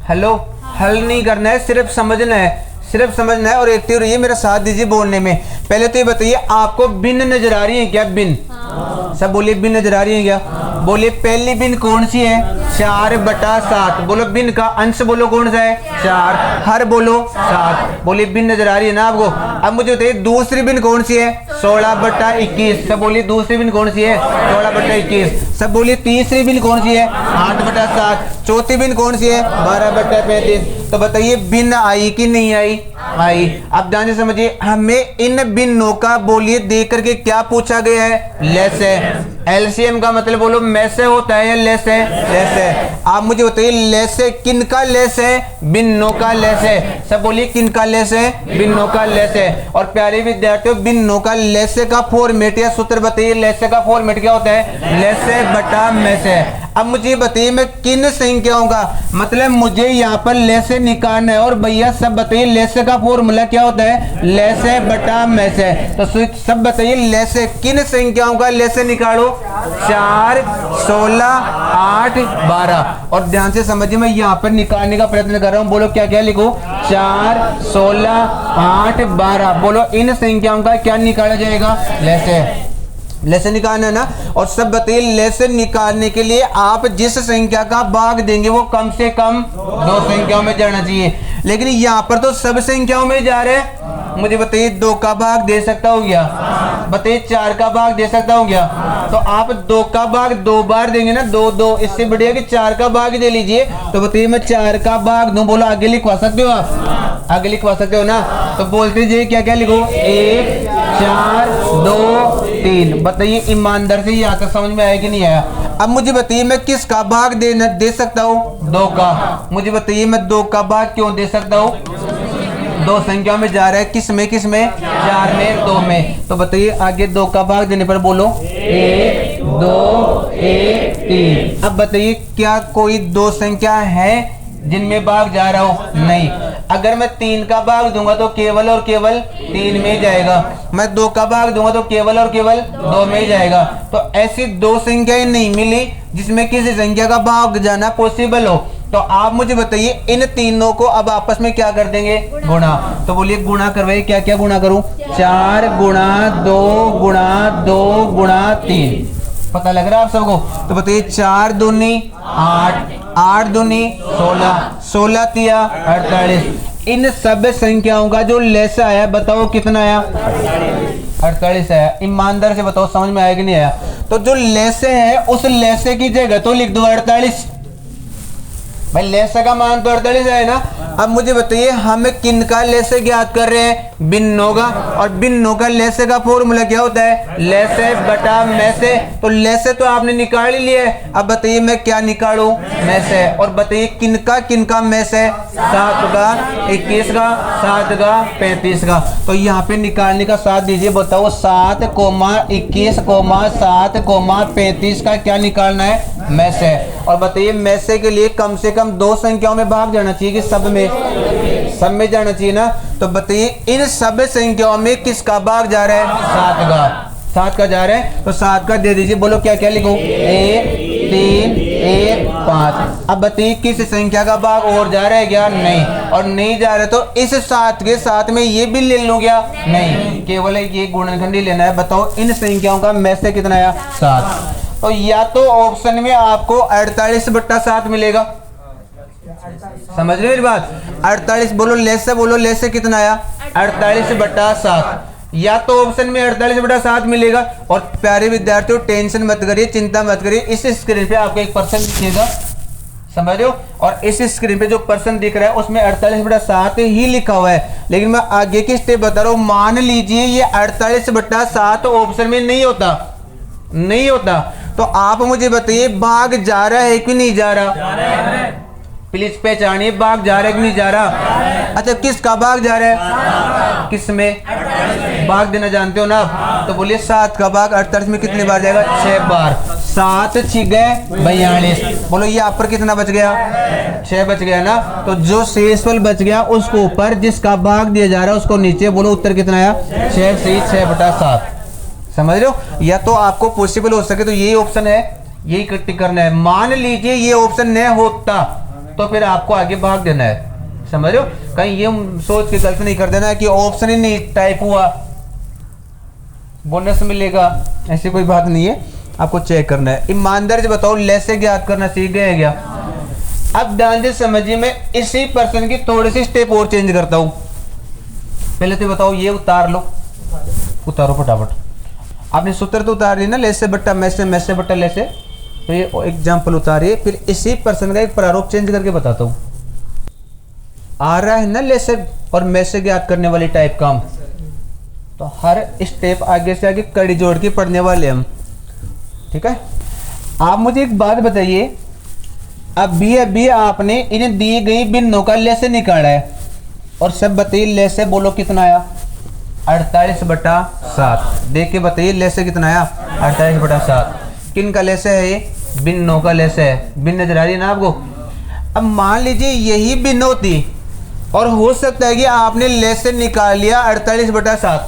हेलो, हल नहीं करना है, सिर्फ समझना है। सिर्फ समझना है और एक्टिव रहिए, मेरा साथ दीजिए बोलने में। पहले तो ये बताइए आपको बिन नजर आ रही है क्या? बिन, सब बोलिए बिन नजर आ रही है क्या? बोलिए पहली बिन कौन सी है? 4/7। बोलो बिन का अंश बोलो कौन सा है? 4। हर बोलो 7। बोलिए बिन नजर आ रही है ना आपको। अब मुझे बताइए दूसरी बिन कौन सी है? 16/21। सब बोलिए दूसरी बिन कौन सी है? 16/21। सब बोलिए तीसरी बिन कौन सी है? 8/7। चौथी बिन कौन सी है? 12/35। तो बताइए बिन आई कि नहीं आई? आई। अब ध्यान से समझिए, हमें इन बिनों का बोलिए देख करके क्या पूछा गया है? लेस है। एलसीएम का मतलब बोलो में से होता है या लेस है? लेस है। आप मुझे बताइए लेस है, किन का लेस है? बिनों का लेस है। सब बोलिए किन का लेस है? बिनों का लेस है। और प्यारे विद्यार्थियों, बिनों का लेस का फॉर्मेट या सूत्र बताइए। लेस का फॉर्मेट क्या होता है? लेस बटा में से। अब मुझे बताइए मैं किन संख्याओं का मतलब मुझे यहाँ पर लेस निकालना है। और भैया सब बताइए लेस का फॉर्मूला क्या होता है? लेस बटा में से। तो सब बताइए लेस किन संख्याओं का लेस निकालो? 4, 16, 8, 12। और ध्यान से समझिए मैं यहाँ पर निकालने का प्रयत्न कर रहा हूँ। बोलो क्या क्या लिखो? 4, 16, 8, 12। बोलो इन संख्याओं का क्या निकाला जाएगा? लेस। लेस निकालना है ना। और सब बताइए लेस निकालने के लिए आप जिस संख्या का भाग देंगे वो कम से कम 2 संख्याओं में जाना चाहिए। लेकिन यहाँ पर तो सब संख्याओं में जा रहे हैं। मुझे बताइए 2 का भाग दे सकता हूँ क्या? बताइए 4 का भाग दे सकता हूँ क्या? तो आप 2 का भाग 2 बार देंगे ना, 2 2। इससे बढ़िया कि 4 का भाग दे लीजिए। तो बताइए मैं 4 का भाग दूं। बोलो आगे लिखवा सकते हो आप? आगे लिखवा सकते हो ना। तो बोलते जाइए क्या क्या लिखो? 1, 4, 2, 3। बताइए ईमानदार से यहाँ तक समझ में आया कि नहीं आया? अब मुझे बताइए मैं किसका भाग दे सकता हूँ? 2 का। मुझे बताइए मैं 2 का भाग क्यों दे सकता हूँ? 2 संख्याओं में जा रहा है। किस में? 4 में, 2 में। तो बताइए आगे 2 का भाग देने पर बोलो 1, 2, 1, 3। अब बताइए क्या कोई 2 संख्या है जिनमें भाग जा रहा हो? नहीं। अगर मैं 3 का भाग दूंगा तो केवल और केवल 3 में ही जाएगा। मैं 2 का भाग दूंगा तो केवल और केवल 2 में ही जाएगा। तो ऐसी 2 संख्याएं नहीं मिली जिसमें किसी संख्या का भाग जाना पॉसिबल हो। तो आप मुझे बताइए इन तीनों को अब आपस में क्या कर देंगे? गुणा। तो बोलिए गुणा करवाइए। क्या क्या गुणा करूं? 4 गुणा 2 गुणा 2 गुणा 3। पता लग रहा है आप सबको? तो बताइए 4 दूनी 8, 8 दूनी 16, 16 तिया 48। इन सब संख्याओं का जो लेस आया बताओ कितना आया? 48 आया। ईमानदार से बताओ समझ में आया कि नहीं आया? तो जो लेस है उस लेस की जगह तो लिख दो 48। भाई लेस का मान तो 48 है ना। अब मुझे बताइए हम किन का लेस ज्ञात कर रहे हैं? बिन्नों का। और बिन्नों का लेस का फॉर्मूला क्या होता है? लेस बटा में से। तो लेस तो आपने निकाल ही लिया है। अब बताइए मैं क्या निकालूं? में से। और बताइए किनका में से? 7 का, 21 का, 7 का, 35 का। तो यहाँ पे निकालने का साथ दीजिए। बताओ 7, 21, 7, 35 का क्या निकालना है? में से। और बताइए में से के लिए कम से कम 2 संख्याओं में भाग जाना चाहिए कि सब में जाना चाहिए ना। तो बताइए इन सब संख्याओं में किसका भाग जा रहा है? 7 का। 7 का जा रहा है तो 7 का दे दीजिए। बोलो क्या क्या लिखो? 1, 3, 1, 5। अब बताइए किस संख्या का भाग और जा रहा है क्या? नहीं। और नहीं जा रहा तो इस 7 के साथ में ये भी ले लूं क्या? नहीं, केवल ये गुणनखंड ही लेना है। बताओ इन संख्याओं का में से कितना आया? 7। तो या तो ऑप्शन में आपको 48/7 मिलेगा। समझ रहे मेरी बात? 48 बोलो लेस से, बोलो लेस से कितना आया? 48/7। या तो ऑप्शन में 48/7 मिलेगा। और प्यारे विद्यार्थियों टेंशन मत करिए, चिंता मत करिए। इस स्क्रीन पे आपको एक पर्सन दिखेगा, समझ रहे हो? और इस स्क्रीन पे जो पर्सन दिख रहा है उसमें 48/7 ही लिखा हुआ है। लेकिन मैं आगे की स्टेप बता रहा हूँ। मान लीजिए ये 48/7 ऑप्शन में नहीं होता तो आप मुझे बताइए भाग जा रहा है कि नहीं जा रहा? प्लीज पहचानिए भाग जा रहा है कि नहीं जा रहा? अच्छा किसका भाग जा रहा है? किस में भाग देना जानते हो ना आप? तो बोलिए 7 का भाग 48 में कितनी बार जाएगा? 6 बार। 7 6 गए 42। बोलो यहाँ पर कितना बच गया? 6 बच गया ना। तो जो शेषफल बच गया उसको ऊपर, जिसका भाग दिया जा रहा है उसको नीचे। बोलो उत्तर कितना आया? 6 से 6/7। समझ रहे हो? या तो आपको पॉसिबल हो सके तो यही ऑप्शन है, यही करना है। मान लीजिए ये ऑप्शन नहीं होता तो फिर आपको आगे भाग देना है। समझ रहे हो, कहीं ये सोच के गलत नहीं कर देना कि ऑप्शन ही नहीं टाइप हुआ बोनस मिलेगा, ऐसी कोई बात नहीं है, आपको चेक करना है। ईमानदारी से बताओ लेसे ज्ञात करना सीख गए क्या? अब ध्यान से समझिए, मैं इसी पर्सन की थोड़ी सी स्टेप और चेंज करता हूँ। पहले तो बताओ ये उतार लो, उतारो फटाफट। आपने सूत्र तो उतार ली ना, लेसे बट्टा मैसे, मैसे बट्टा लेसे, तो ये एग्जाम्पल उतारिए। फिर इसी पर्सन का एक प्रारूप चेंज करके बताता हूँ। आ रहा है ना लेसे और मैसे ज्ञात करने वाली टाइप काम, तो हर स्टेप आगे से आगे कड़ी जोड़ के पढ़ने वाले हम, ठीक है। आप मुझे एक बात बताइए, अभी आपने इन्हें दी गई भिन्नों का लेसे निकाला है और सब बताइए लेसे बोलो कितना आया? 48/7। देख के बताइए लेसे कितना आया? 48/7। किन का लेसे है ये? भिन्नों का लेसे है। भिन्न नजर आ रही है ना आपको? अब मान लीजिए यही भिन्न होती और हो सकता है कि आपने लेसे निकाल लिया 48/7,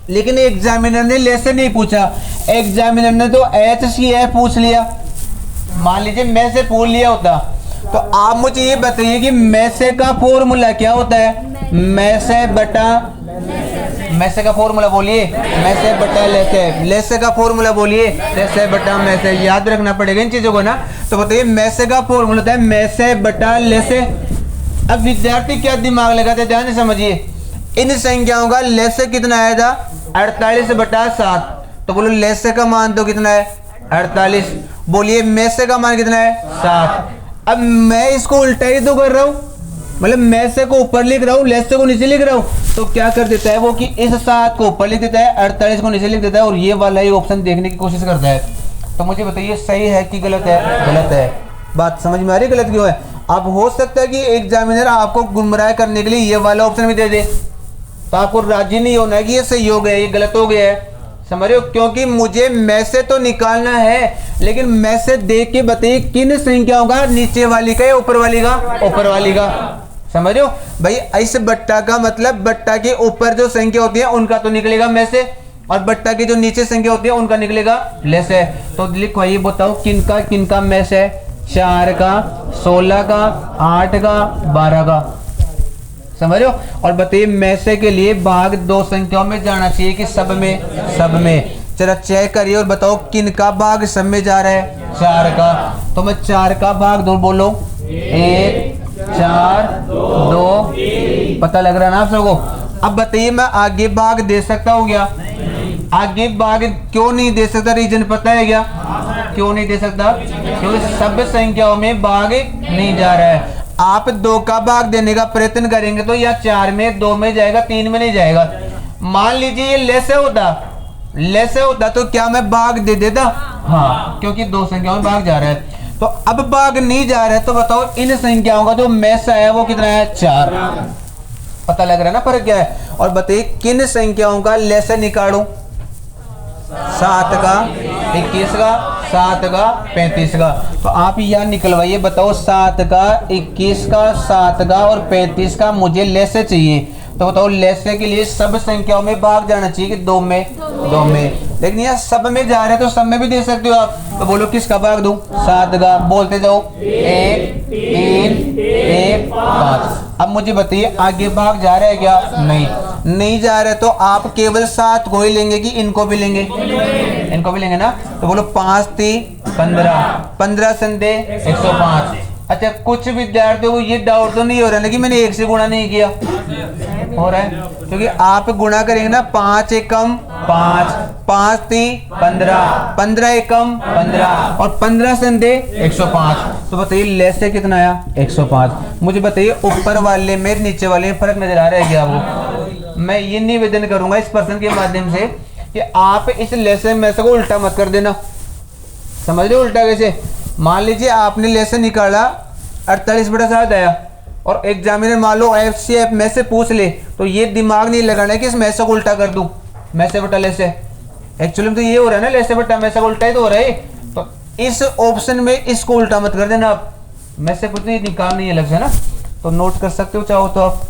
लेकिन एग्जामिनर ने लेसे नहीं पूछा, एग्जामिनर ने तो HCF पूछ लिया। मान लीजिए मैं से पूछ लिया होता, तो आप मुझे ये बताइए कि मैसे का फॉर्मूला क्या होता है? मैसे बटा, मैसे का फॉर्मूला बोलिए, मैसे बटा लेसे, लेसे का फॉर्मूला बोलिए, लेसे बटा मैसे। याद रखना पड़ेगा इन चीजों को ना। तो बताइए मैसे का फॉर्मूला होता है मैसे बटा लेसे। अब विद्यार्थी क्या दिमाग लगाते, ध्यान से समझिए। इन संख्याओं का लेसे कितना आया था? 48/7। तो बोलो लेसे का मान तो कितना है? 48। बोलिए मैसे का मान कितना है? 7। अब मैं इसको उल्टा ही तो कर रहा हूँ, मतलब मैसे को ऊपर लिख रहा हूँ, लेसे को नीचे लिख रहा हूँ। तो क्या कर देता है वो कि इस 7 को ऊपर लिख देता है, 48 को नीचे लिख देता है और ये वाला ही ऑप्शन देखने की कोशिश करता है। तो मुझे बताइए सही है कि गलत है? गलत है। बात समझ में आ रही है गलत क्यों है? अब हो सकता है कि एग्जामिनर आपको गुमराह करने के लिए ये वाला ऑप्शन भी दे दे, तो आपको राजी नहीं होना है कि ये सही हो गया, ये गलत हो गया है। समझ रहे हो? क्योंकि मुझे मैसे तो निकालना है, लेकिन मैसे देख के बताइए किन संख्याओं का, नीचे वाली का या ऊपर वाली का? ऊपर वाली का। समझ रहे हो भाई? इस बट्टा का मतलब बट्टा के ऊपर जो संख्या होती है उनका तो निकलेगा मैसे, और बट्टा की जो नीचे संख्या होती है उनका निकलेगा लेसे। तो लिखो, ये बताओ किनका किनका मैसे है? 4 का, 16 का, 8 का, 12 का। समझ रहे हो? और बताइए मैसे के लिए भाग 2 संख्याओं में जाना चाहिए कि सब में? सब में। चलो चेक करिए और बताओ किन का भाग सब में जा रहा है? 4 का। तो मैं 4 का भाग 2 बोलो, 1 4 2। पता लग रहा है ना आप सबको? अब बताइए मैं आगे भाग दे सकता हूँ क्या? आगे भाग क्यों नहीं दे सकता? रीजन पता है क्या? क्यों नहीं दे सकता? क्योंकि सब संख्याओं में भाग नहीं जा रहा है। आप 2 का भाग देने का प्रयत्न करेंगे तो या 4 में, 2 में जाएगा, 3 में नहीं जाएगा। मान लीजिए ये लेसे होता तो क्या मैं भाग दे देता? हाँ, क्योंकि 2 संख्याओं में भाग जा रहा है। तो अब भाग नहीं जा रहा है, तो बताओ इन संख्याओं का जो मैसे है वो कितना है? 4। पता लग रहा है ना फर्क क्या है? और बताइए किन संख्याओं का लेसे निकालूं? 7 का, 21 का, 7 का, 35 का। तो आप यह निकलवाइए, बताओ 7 का, 21 का, 7 का और 35 का मुझे लेसे चाहिए। तो बताओ लेसे के लिए सब संख्याओं में भाग जाना चाहिए कि 2 में? 2 में। लेकिन यह सब में जा रहे हैं तो सब में भी दे सकते हो आप। तो बोलो किसका भाग दूं? 7 का। बोलते जाओ, 1 3 1 5। अब मुझे बताइए आगे भाग जा रहा है क्या? नहीं जा रहा है। तो आप केवल 7 को ही लेंगे कि इनको भी लेंगे? इनको भी लेंगे ना। तो बोलो 5 3 15, 15 संदे 105। अच्छा, कुछ विद्यार्थियों को ये डाउट तो नहीं हो रहा है कि मैंने 1 से गुणा नहीं किया? हो रहा है, क्योंकि आप गुणा करेंगे ना, 5 एकम 5, 5 3 15, 15 एकम 15 और 15 संदे 105। तो बताइए लेसे कितना आया? 105। मुझे बताइए ऊपर वाले में नीचे वाले में फर्क नजर आ रहा है क्या आपको? मैं ये निवेदन करूंगा इस पर्सन के माध्यम से कि आप इस लेसे में से को उल्टा मत कर देना। समझ रहे हो उल्टा कैसे? मान लीजिए आपने लेसे निकाला 48/7 आया और एग्जामिनर मान लो HCF में से पूछ ले, तो ये दिमाग नहीं लगाना है कि इस मैसे को उल्टा कर दूं, मैसे बटा लेसे। एक्चुअली में तो ये हो रहा है ना, लेसे बटा मैसे को उल्टा ही तो हो रहा है। तो इस ऑप्शन में इसको उल्टा मत कर देना आप, मैसे कुछ नहीं निकाल नहीं अलग से ना। तो नोट कर सकते हो चाहो तो आप।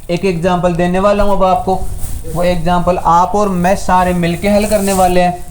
एक एग्जाम्पल देने वाला हूँ अब आपको, वो एग्जाम्पल आप और मैं सारे मिलके हल करने वाले हैं।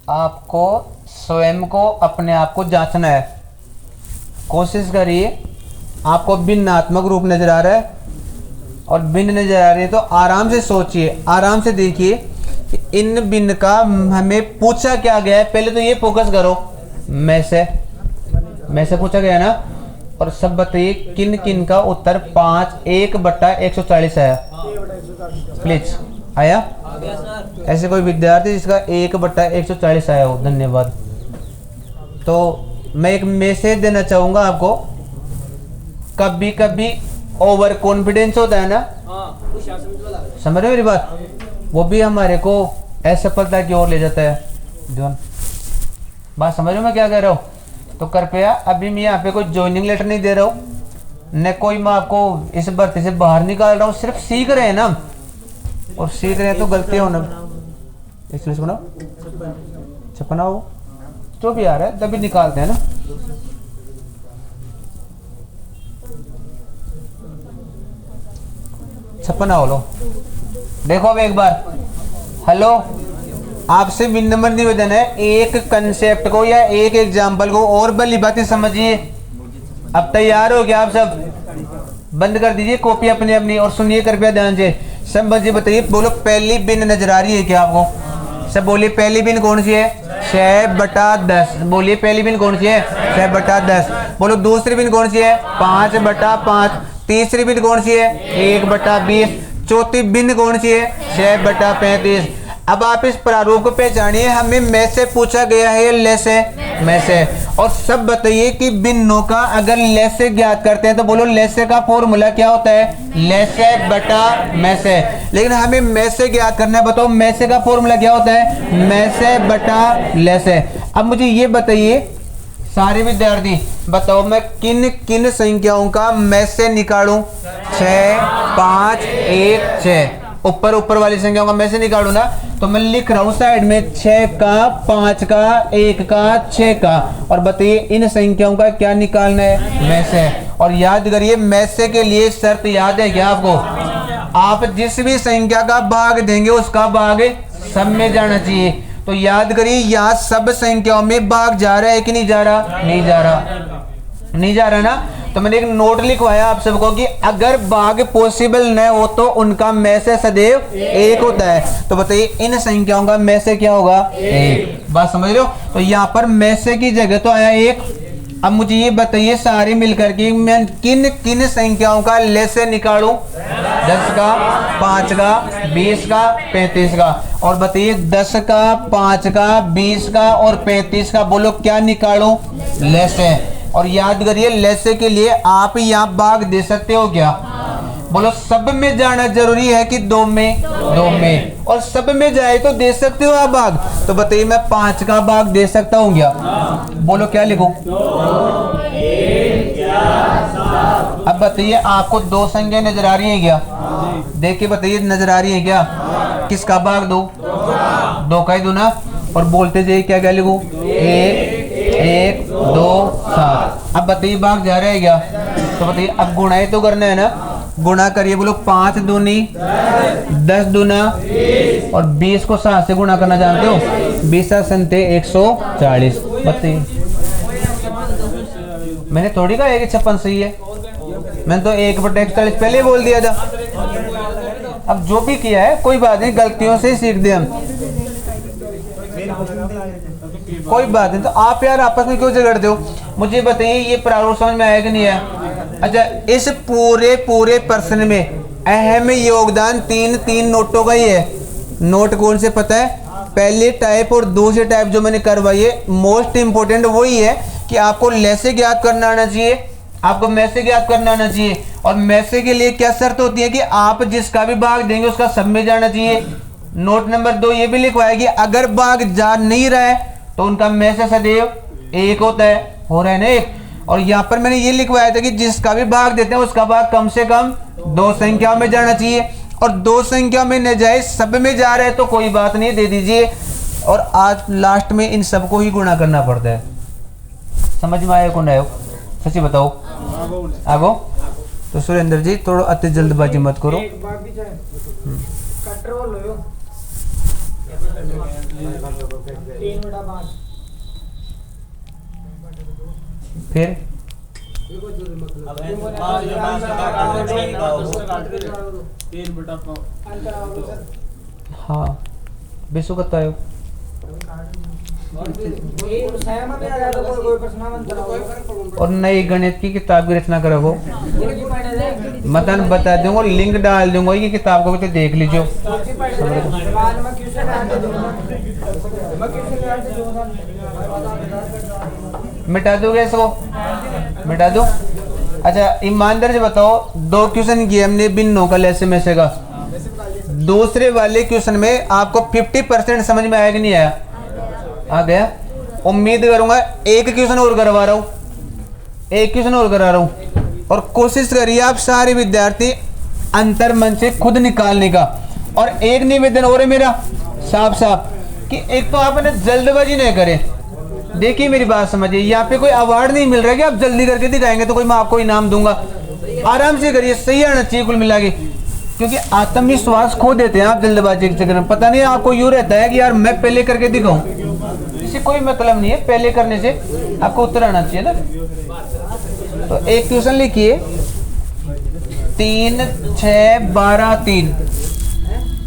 आपको स्वयं को अपने आप को जांचना है। कोशिश करिए, आपको भिन्नात्मक रूप नजर आ रहा है और भिन्न नजर आ रही है तो आराम से सोचिए, आराम से देखिए कि इन भिन्न का हमें पूछा क्या गया है। पहले तो ये फोकस करो, मैं से पूछा गया ना, और सब बताइए किन किन का उत्तर 1/140 आया। प्लीज आया? ऐसे कोई विद्यार्थी जिसका 1/140 आया हो? धन्यवाद। तो मैं एक मैसेज देना चाहूंगा आपको। कभी कभी ओवर कॉन्फिडेंस होता है ना, समझ रहे हो मेरी बात, वो भी हमारे को असफलता की ओर ले जाता है। जोन बात समझ रहे हो मैं क्या कह रहा हूँ? तो कृपया, अभी मैं यहाँ पे कोई ज्वाइनिंग लेटर नहीं दे रहा हूँ, न कोई मैं आपको इस भर्ती से बाहर निकाल रहा हूँ, सिर्फ सीख रहे हैं ना, और सीख रहे हैं तो गलतियाँ होना, इसलिए सुनो छपना हो जो भी आ रहा है तभी निकालते हैं ना। छपना हो लो, देखो अब एक बार। हेलो, आपसे विनम्र निवेदन है, एक कंसेप्ट को या एक एग्जाम्पल को और भली बातें समझिए। अब तैयार हो गया आप सब? बंद कर दीजिए कॉपी अपनी अपनी और सुनिए कृपया ध्यान से। सब बच्चे बताइए, बोलो पहली बिन नजर आ रही है क्या आपको? सब बोलिए पहली बिन कौन सी है? 6/10। बोलिए पहली बिन कौन सी है? 6/10। बोलो दूसरी बिन कौन सी है? 5/5। तीसरी बिन कौन सी है? 1/20। चौथी बिन कौन सी है? 6/35। अब आप इस प्रारूप को पहचानिए। हमें में से पूछा गया है, ले से, में से, और सब बताइए कि बिन्नों का अगर ले से ज्ञात करते हैं तो बोलो ले से का फॉर्मूला क्या होता है? ले से बटा में से। लेकिन हमें में से ज्ञात करना है, बताओ में से का फॉर्मूला क्या होता है? में से बटा ले से। अब मुझे ये बताइए सारे विद्यार्थी, बताओ मैं किन किन संख्याओं का में से निकालूं? 6, 5, 1, 6। ऊपर वाली संख्याओं का में से निकालू ना, तो मैं लिख रहा हूं साइड में 6 का, 5 का, 1 का, 6 का। और बताइए इन संख्याओं का क्या निकालना है? में से। और याद करिए में से के लिए शर्त याद है क्या आपको? आप जिस भी संख्या का भाग देंगे उसका भाग सब में जाना चाहिए। तो याद करिए यहाँ सब संख्याओं में भाग जा रहा है कि नहीं जा रहा? नहीं जा रहा, नहीं जा रहा ना। तो मैंने एक नोट लिखवाया आप सबको कि अगर भाग पॉसिबल न हो तो उनका में से सदैव 1 होता है। तो बताइए इन संख्याओं का में से क्या होगा? 1। बात समझ रहे हो? तो यहाँ पर में से की जगह तो आया 1। अब मुझे ये बताइए सारे मिलकर के मैं किन किन संख्याओं का ले से निकालूं? 10 का, 5 का, 20 का, 35 का। और बताइए 10 का, 5 का, 20 का और 35 का, बोलो क्या निकालूं? ले से। और याद करिए लेसे के लिए आप यहाँ भाग दे सकते हो क्या? बोलो सब में जाना जरूरी है कि 2 में? 2 में। और सब में जाए तो दे सकते हो आप भाग। तो बताइए मैं 5 का भाग दे सकता हूँ क्या? बोलो क्या लिखूं? अब बताइए आपको 2 संख्या नजर आ रही है क्या? देखिए बताइए नजर आ रही है क्या? किसका भाग दो? 2 का ही दो ना। और बोलते जाइए क्या क्या लिखूं? 1, 2, 7। अब बताइए भाग जा रहा है क्या? तो बताइए अब गुणा ही तो करना है ना, गुणा करिए। बोलो 5 दूनी 10 दूना और 20 को 7 से गुणा करना जानते हो? 20 संते 140। बताइए मैंने थोड़ी कहा है कि 56 सही है, मैंने तो 1/140 पहले बोल दिया था। अब जो भी किया है कोई बात नहीं, गलतियों से सीख दे हम, कोई बात नहीं। तो आप यार आपस में क्यों झगड़ते हो? मुझे बताइए ये प्रारूप समझ में आया कि नहीं आया? अच्छा, इस पूरे प्रश्न में अहम योगदान 3 नोटों का ही है। नोट कौन से पता है? पहले टाइप और दूसरे टाइप जो मैंने करवाई है, मोस्ट इंपोर्टेंट वही है कि आपको लेसे याद करना आना चाहिए, आपको मैसे याद करना आना चाहिए। और मैसे के लिए क्या शर्त होती है कि आप जिसका भी भाग देंगे उसका सब में जाना चाहिए। नोट नंबर 2 ये भी लिखवाया कि अगर भाग जा नहीं रहा है तो उनका मैसे सदैव 1 होता है, हो रहा है ना 1। और यहाँ पर मैंने ये लिखवाया था कि जिसका भी भाग देते हैं उसका भाग कम से कम 2 संख्याओं में जाना चाहिए, और 2 संख्या में न जाए सब में जा रहा है तो कोई बात नहीं, दे दीजिए। और आज लास्ट में इन सबको ही गुणा करना पड़ता है। समझ में आया कौन आयो? सच्ची बताओ आगो। तो सुरेंद्र जी थोड़ा अति जल्दबाजी मत करो। फिर हाँ बेसु करता है। और नई गणित की किताब की रचना करोगे, मतलब बता दूंगा, लिंक डाल दूंगा ये किताब को भी तो देख लीजिए। मिटा दोगे इसको? मिटा दो। अच्छा ईमानदार से बताओ, 2 क्वेश्चन किए हमने भिन्नों का लेसे में से का। दूसरे वाले क्वेश्चन में आपको 50% समझ में आया कि नहीं आया? आ गया। उम्मीद करूंगा एक क्वेश्चन और करवा रहा हूं, एक क्वेश्चन और करा रहा हूं, और कोशिश करिए आप सारे विद्यार्थी अंतर मन से खुद निकालने का। और एक निवेदन और है मेरा साफ साफ कि एक तो आपने जल्दबाजी नहीं करे। देखिए मेरी बात समझिए, यहाँ पे कोई अवार्ड नहीं मिल रहा है कि आप जल्दी करके दिखाएंगे तो कोई मैं आपको इनाम दूंगा। आराम से करिए, सही आना चाहिए कुल मिला के, क्योंकि आत्मविश्वास खो देते हैं आप जल्दबाजी के चक्कर में। पता नहीं आपको यूं रहता है कि यार मैं पहले करके दिखाऊं, इससे कोई मतलब नहीं है। पहले करने से आपको उत्तर आना चाहिए ना। तो एक क्वेश्चन लिखिए, 3 6 12 3,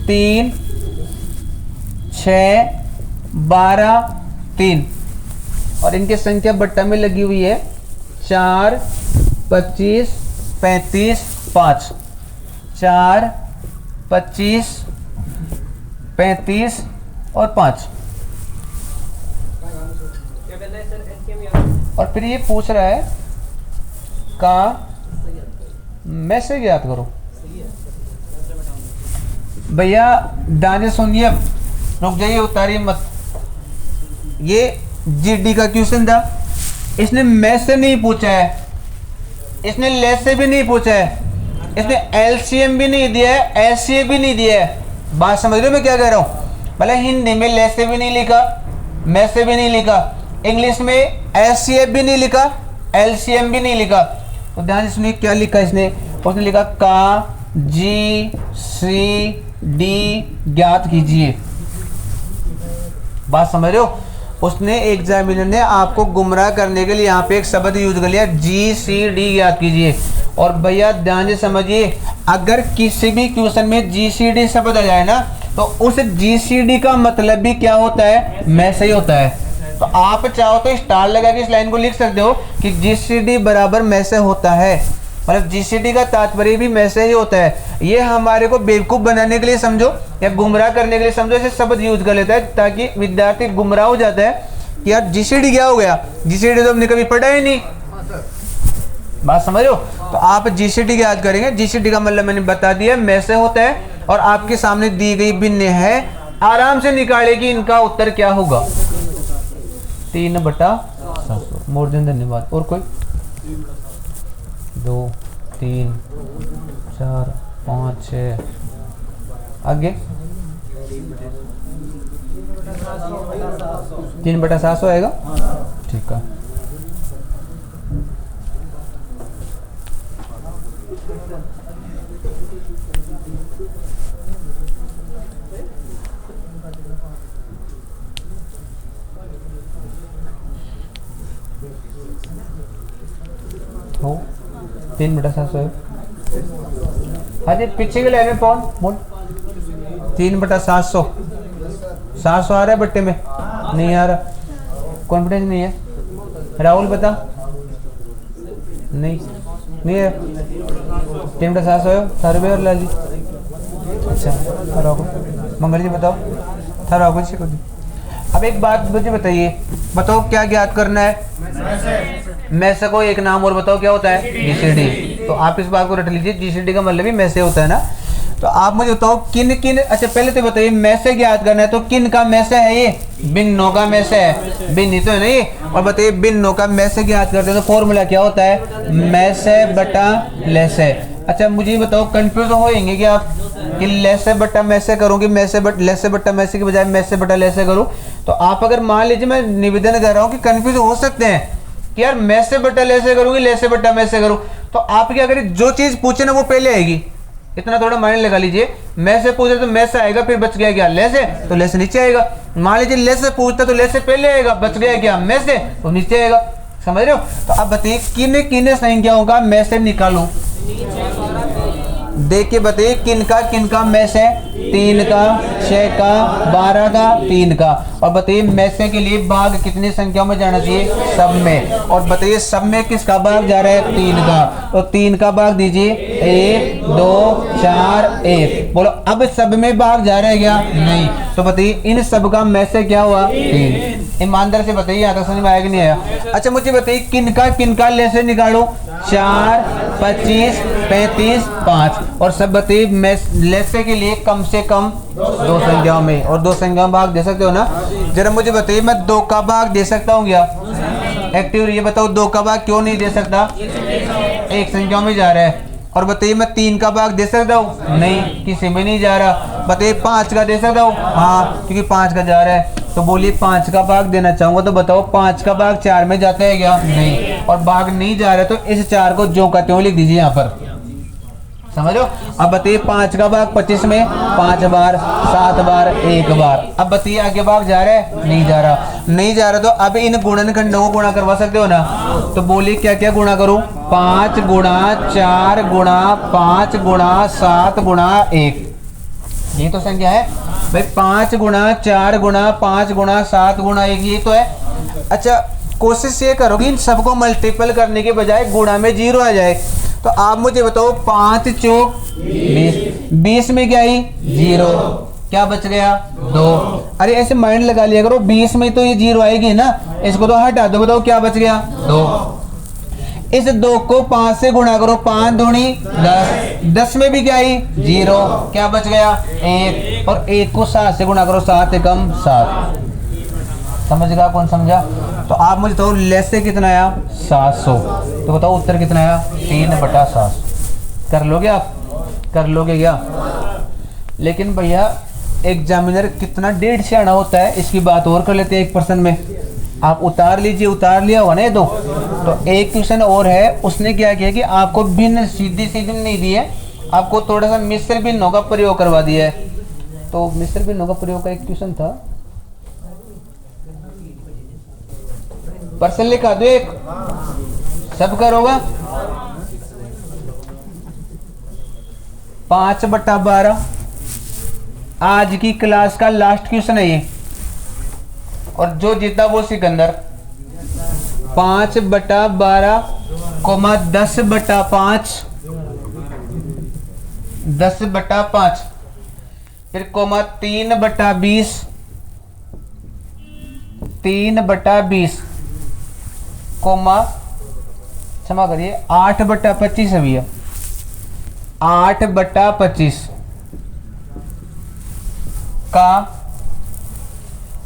3 6 12 3, और इनकी संख्या बट्टा में लगी हुई है 4 25 35 5, 4 25 35 और 5। और फिर ये पूछ रहा है का मैसेज याद करो। भैया दाने सुनिए, रुक जाइए, उतारिए मत। ये जीडी का क्वेश्चन था, इसने मैथ से नहीं पूछा है, इसने लेस से भी नहीं पूछा है, इसने एलसीएम भी नहीं दिया है, एलसीए भी नहीं दिया है। बात समझ रहे हो मैं क्या कह रहा हूँ? भले हिंदी में लेस से भी नहीं लिखा, मैथ से भी नहीं लिखा, इंग्लिश में एलसीए भी नहीं लिखा, एलसीएम भी नहीं लिखा। तो ध्यान से सुनिए क्या लिखा इसने। उसने लिखा का जी सी डी ज्ञात कीजिए। बात समझ रहे हो? उसने एग्जामिनर ने आपको गुमराह करने के लिए यहाँ पे एक शब्द यूज कर लिया, जी सी डी ज्ञात कीजिए। और भैया ध्यान से समझिए, अगर किसी भी क्वेश्चन में जी सी डी शब्द आ जाए ना तो उस जी सी डी का मतलब भी क्या होता है? मैसे ही होता है। तो आप चाहो तो स्टार लगा के इस लाइन को लिख सकते हो कि जी सी डी बराबर मैसे होता है, मतलब जी सी डी का तात्पर्य भी मैसे ही होता है। ये हमारे को बेवकूफ़ बनाने के लिए समझो या गुमराह करने के लिए समझो, ऐसे शब्द यूज कर लेता है ताकि विद्यार्थी गुमराह हो जाता है कि यार जी सी डी क्या हो गया, जी सी डी तो हमने कभी पढ़ा ही नहीं। बात समझ रहे हो? तो आप जी सी डी याद करेंगे। जी सी डी का मतलब मैंने बता दिया, मैसे होता है, और आपके सामने दी गई भिन्न है, आराम से निकाले कि इनका उत्तर क्या होगा। 3/700। मोर देन धन्यवाद। और कोई? 2 3 4 5 6 आगे 3/700 आएगा। ठीक है। हो 3/700 है। हाँ जी, पीछे के लाइन में कौन बोल? 3/700। 700 आ रहा है बट्टे में? नहीं आ रहा, कॉन्फिडेंस नहीं है। राहुल बता। नहीं है। 3/700 है। सर्वे और लाल जी। अच्छा राहुल। मंगल जी बताओ। ठहराओ कुछ कुछ। अब एक बात मुझे बताइए, बताओ क्या ज्ञात करना है? मैसे को एक नाम और बताओ क्या होता है? जीसीडी। तो आप इस बात को रट लीजिए, जीसीडी का मतलब ही मैसे होता है ना। तो आप मुझे बताओ किन किन, अच्छा पहले तो बताइए मैसे ज्ञात करना है तो किन का मैसे है ये? भिन्नों का मैसे है, भिन्न ही तो है ना ये। और बताइए भिन्नों का मैसे ज्ञात करते हैं तो फॉर्मूला क्या होता है? मैसे बटा लेसे। अच्छा मुझे बताओ कंफ्यूज होएंगे कि आप कि लेसे बटा मैसे करूँ कि लेसे बटा मैसे के बजाय मैसे बटा लेसे करूँ? तो आप अगर मान लीजिए, मैं निवेदन कर रहा हूँ कि कंफ्यूज हो सकते हैं कि यार मैसे बटा लेसे करूँगी लेसे बटा मैसे करूँ, तो आप क्या करिए, जो चीज़ पूछे ना वो पहले आएगी, इतना थोड़ा माइंड लगा लीजिए। मैसे पूछे तो मैसे आएगा, फिर बच गया क्या? लेसे, तो लेसे नीचे आएगा। मान लीजिए लेसे पूछता तो लेसे पहले आएगा, बच गया क्या? मैसे, तो नीचे आएगा। समझ रहे हो? तो अब बताइए किन किन संख्याओं का मैसे निकालूं? देख के बताइए किन का मैसे? 3 का, 6 का, 12 का, 3 का। और बताइए मैसे के लिए भाग कितनी संख्याओं में जाना चाहिए? सब में। और बताइए सब में किसका भाग जा रहा है? 3 का। तो 3 का भाग दीजिए, 1 2 4 1। बोलो अब सब में भाग जा रहा है क्या? नहीं। तो बताइए इन सब का मैसे क्या हुआ? 3। ईमानदार से बताइए, आता समझ में आया कि नहीं आया? अच्छा मुझे बताइए किन का लेसे निकालो? 4 25 35 5। और सब बताइए लेसे के लिए कम से कम 2 संख्याओं में, और 2 संख्याओं में भाग दे सकते हो ना? जरा मुझे बताइए मैं 2 का भाग दे सकता हूँ क्या? एक्टिव ये बताओ 2 का भाग क्यों नहीं दे सकता? एक संख्याओं में जा रहा है। और बताइए मैं 3 का भाग दे सकता हूँ? नहीं, किसी में नहीं जा रहा। बताइए 5 का दे सकता हूँ? हाँ, क्योंकि 5 का जा रहा है। तो बोलिए 5 का भाग देना चाहूंगा तो बताओ 5 का भाग 4 में जाता है क्या? नहीं। और भाग नहीं जा रहा है तो इस 4 को जो का त्यों लिख दीजिए यहाँ पर। समझ लो? अब बताइए 5 का भाग 25 में 5 बार, 7 बार, 1 बार। अब बताइए आगे भाग जा रहा है? नहीं जा रहा। नहीं जा रहा तो अब इन गुणनखंडों को गुणा करवा सकते हो ना? तो बोलिए क्या क्या गुणा करूं? 5 गुणा 4 गुणा 5 गुणा 7 गुणा 1। ये तो संख्या है भाई। 5 गुणा 4 गुणा 5 गुणा 7 गुणा 1, ये तो है। अच्छा कोशिश ये करोगे इन सबको मल्टीपल करने के बजाय गुणा में 0 आ जाए। तो आप मुझे बताओ 5 चौक 20, 20 में क्या आई? 0। क्या बच गया? 2। अरे ऐसे माइंड लगा लिया करो, 20 में तो ये 0 आएगी ना, इसको तो हटा दो। बताओ क्या बच गया? 2। इस 2 को 5 से गुणा करो, 5 दूनी 10, 10 में भी क्या आई? 0। क्या बच गया? 1। और 1 को 7 से गुणा करो, 7 एकम 7। समझ गया? कौन समझा? तो आप मुझे बताओ लेसे कितना आया? 700। तो बताओ उत्तर कितना आया? 3/700। कर लोगे आप? कर लोगे क्या? लेकिन भैया एग्जामिनर कितना 1.5 से आना होता है, इसकी बात और कर लेते हैं 1% में। आप उतार लीजिए, उतार लिया हुआ ना ये दो। तो एक क्वेश्चन और है, उसने क्या किया कि आपको भिन्न सीधी सीधी नहीं दी है, आपको थोड़ा सा मिश्र भिन्नों का प्रयोग करवा दिया है। तो मिश्र भिन्नों का प्रयोग का एक क्वेश्चन था, पर्सन लिखा दो एक, सब करोगा। 5/12 आज की क्लास का लास्ट क्वेश्चन है ये, और जो जीता वो सिकंदर। 5/12 कोमा 10/5, 10/5 फिर कोमा 3/20, 3/20 कोमा क्षमा करिए 8/25 है भैया, 8/25 का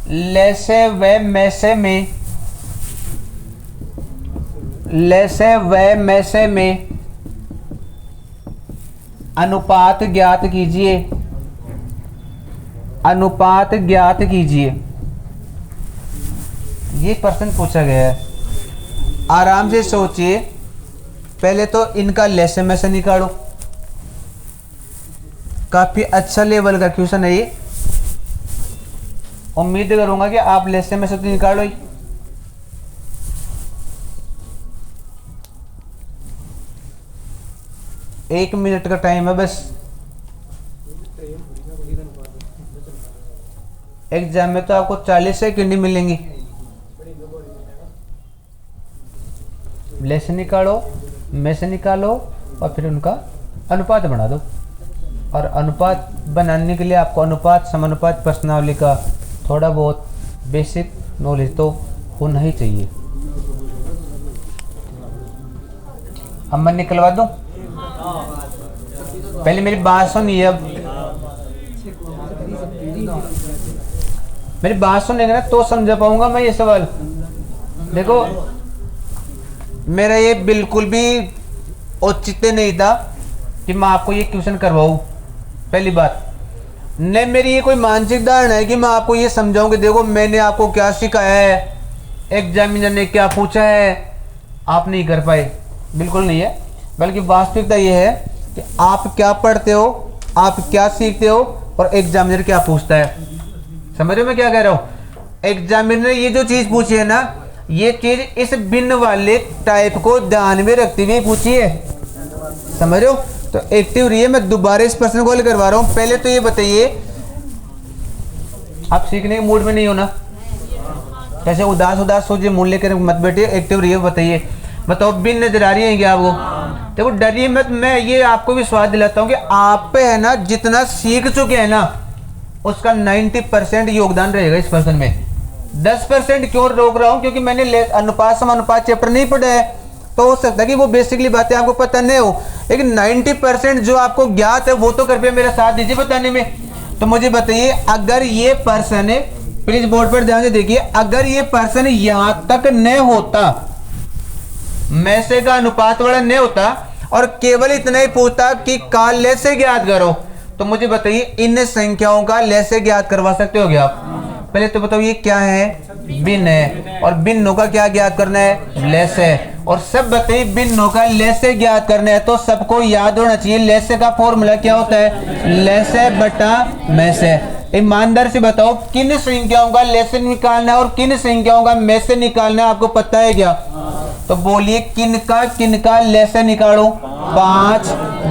लेसे व मैसे में, लेसे व मैसे में अनुपात ज्ञात कीजिए, अनुपात ज्ञात कीजिए। ये प्रश्न पूछा गया है, आराम से सोचिए। पहले तो इनका लेसे में से निकालो, काफी अच्छा लेवल का क्वेश्चन है ये। उम्मीद करूंगा कि आप लेसे में से तो निकालो ही। एक मिनट का टाइम है बस। एग्जाम में तो आपको 40 सेकंड ही मिलेंगी। लेसे निकालो, में से निकालो और फिर उनका अनुपात बना दो। और अनुपात बनाने के लिए आपको अनुपात समानुपात प्रश्नावली का थोड़ा बहुत बेसिक नॉलेज तो होना ही चाहिए। अब मैं निकलवा दूं? पहले मेरी बात सुनिए। अब मेरी बात सुनेंगे ना तो समझा पाऊंगा मैं ये सवाल। देखो, मेरा ये बिल्कुल भी औचित्य नहीं था कि मैं आपको ये क्वेश्चन करवाऊं। पहली बात नहीं, मेरी ये कोई मानसिक धारणा है कि मैं आपको ये समझाऊं कि देखो मैंने आपको क्या सिखाया है, एग्जामिनर ने क्या पूछा है, आप नहीं कर पाए। बिल्कुल नहीं है, बल्कि वास्तविकता ये है कि आप क्या पढ़ते हो, आप क्या सीखते हो और एग्जामिनर क्या पूछता है। समझ रहे हो मैं क्या कह रहा हूँ? एग्जामिनर ने ये जो चीज़ पूछी है ना, ये चीज़ इस भिन्न वाले टाइप को ध्यान में रखते हुए पूछी है। समझ रहे हो? तो एक्टिव रहिए। मैं दोबारा इस प्रश्न को हल करवा रहा हूँ। पहले तो ये बताइए, आप सीखने के मूड में नहीं हो ना? कैसे उदास उदास सोचिए, मूड लेकर मत बैठिए, एक्टिव रहिए। बताइए, बताओ बिन नजर आ रही है क्या आपको? देखो डरिए मत, मैं ये आपको विश्वास दिलाता हूँ कि आप पे है ना जितना सीख चुके हैं ना उसका 90% योगदान रहेगा इस प्रश्न में। 10% क्यों रोक रहा हूँ? क्योंकि मैंने अनुपात समानुपात चैप्टर नहीं पढ़ा है, तो हो सकता है कि वो बेसिकली बातें आपको पता नहीं हो, लेकिन 90% जो आपको ज्ञात है वो तो कृपया मेरा साथ दीजिए बताने में। तो मुझे बताइए, अगर ये पर्सन है, प्लीज बोर्ड पर ध्यान से देखिए, अगर ये पर्सन यहां तक न होता, मैसे का अनुपात वाला नहीं होता और केवल इतना ही पूछता कि का लेसे ज्ञात करो, तो मुझे बताइए इन संख्याओं का लेसे ज्ञात करवा सकते हो क्या आप? पहले तो बताओ ये क्या है? भिन्न है। और भिन्नों का क्या ज्ञात करना है? लेस है। और सब बताइए भिन्नों का लेसे ज्ञात करना है तो सबको याद होना चाहिए लेसे का फॉर्मूला क्या होता है? लेसे बटा मैसे। ईमानदार से बताओ किन संख्याओं का लेसे निकालना है और किन संख्याओं का मैसे निकालना है, आपको पता है क्या? तो बोलिए किनका लेसे निकालो। 5,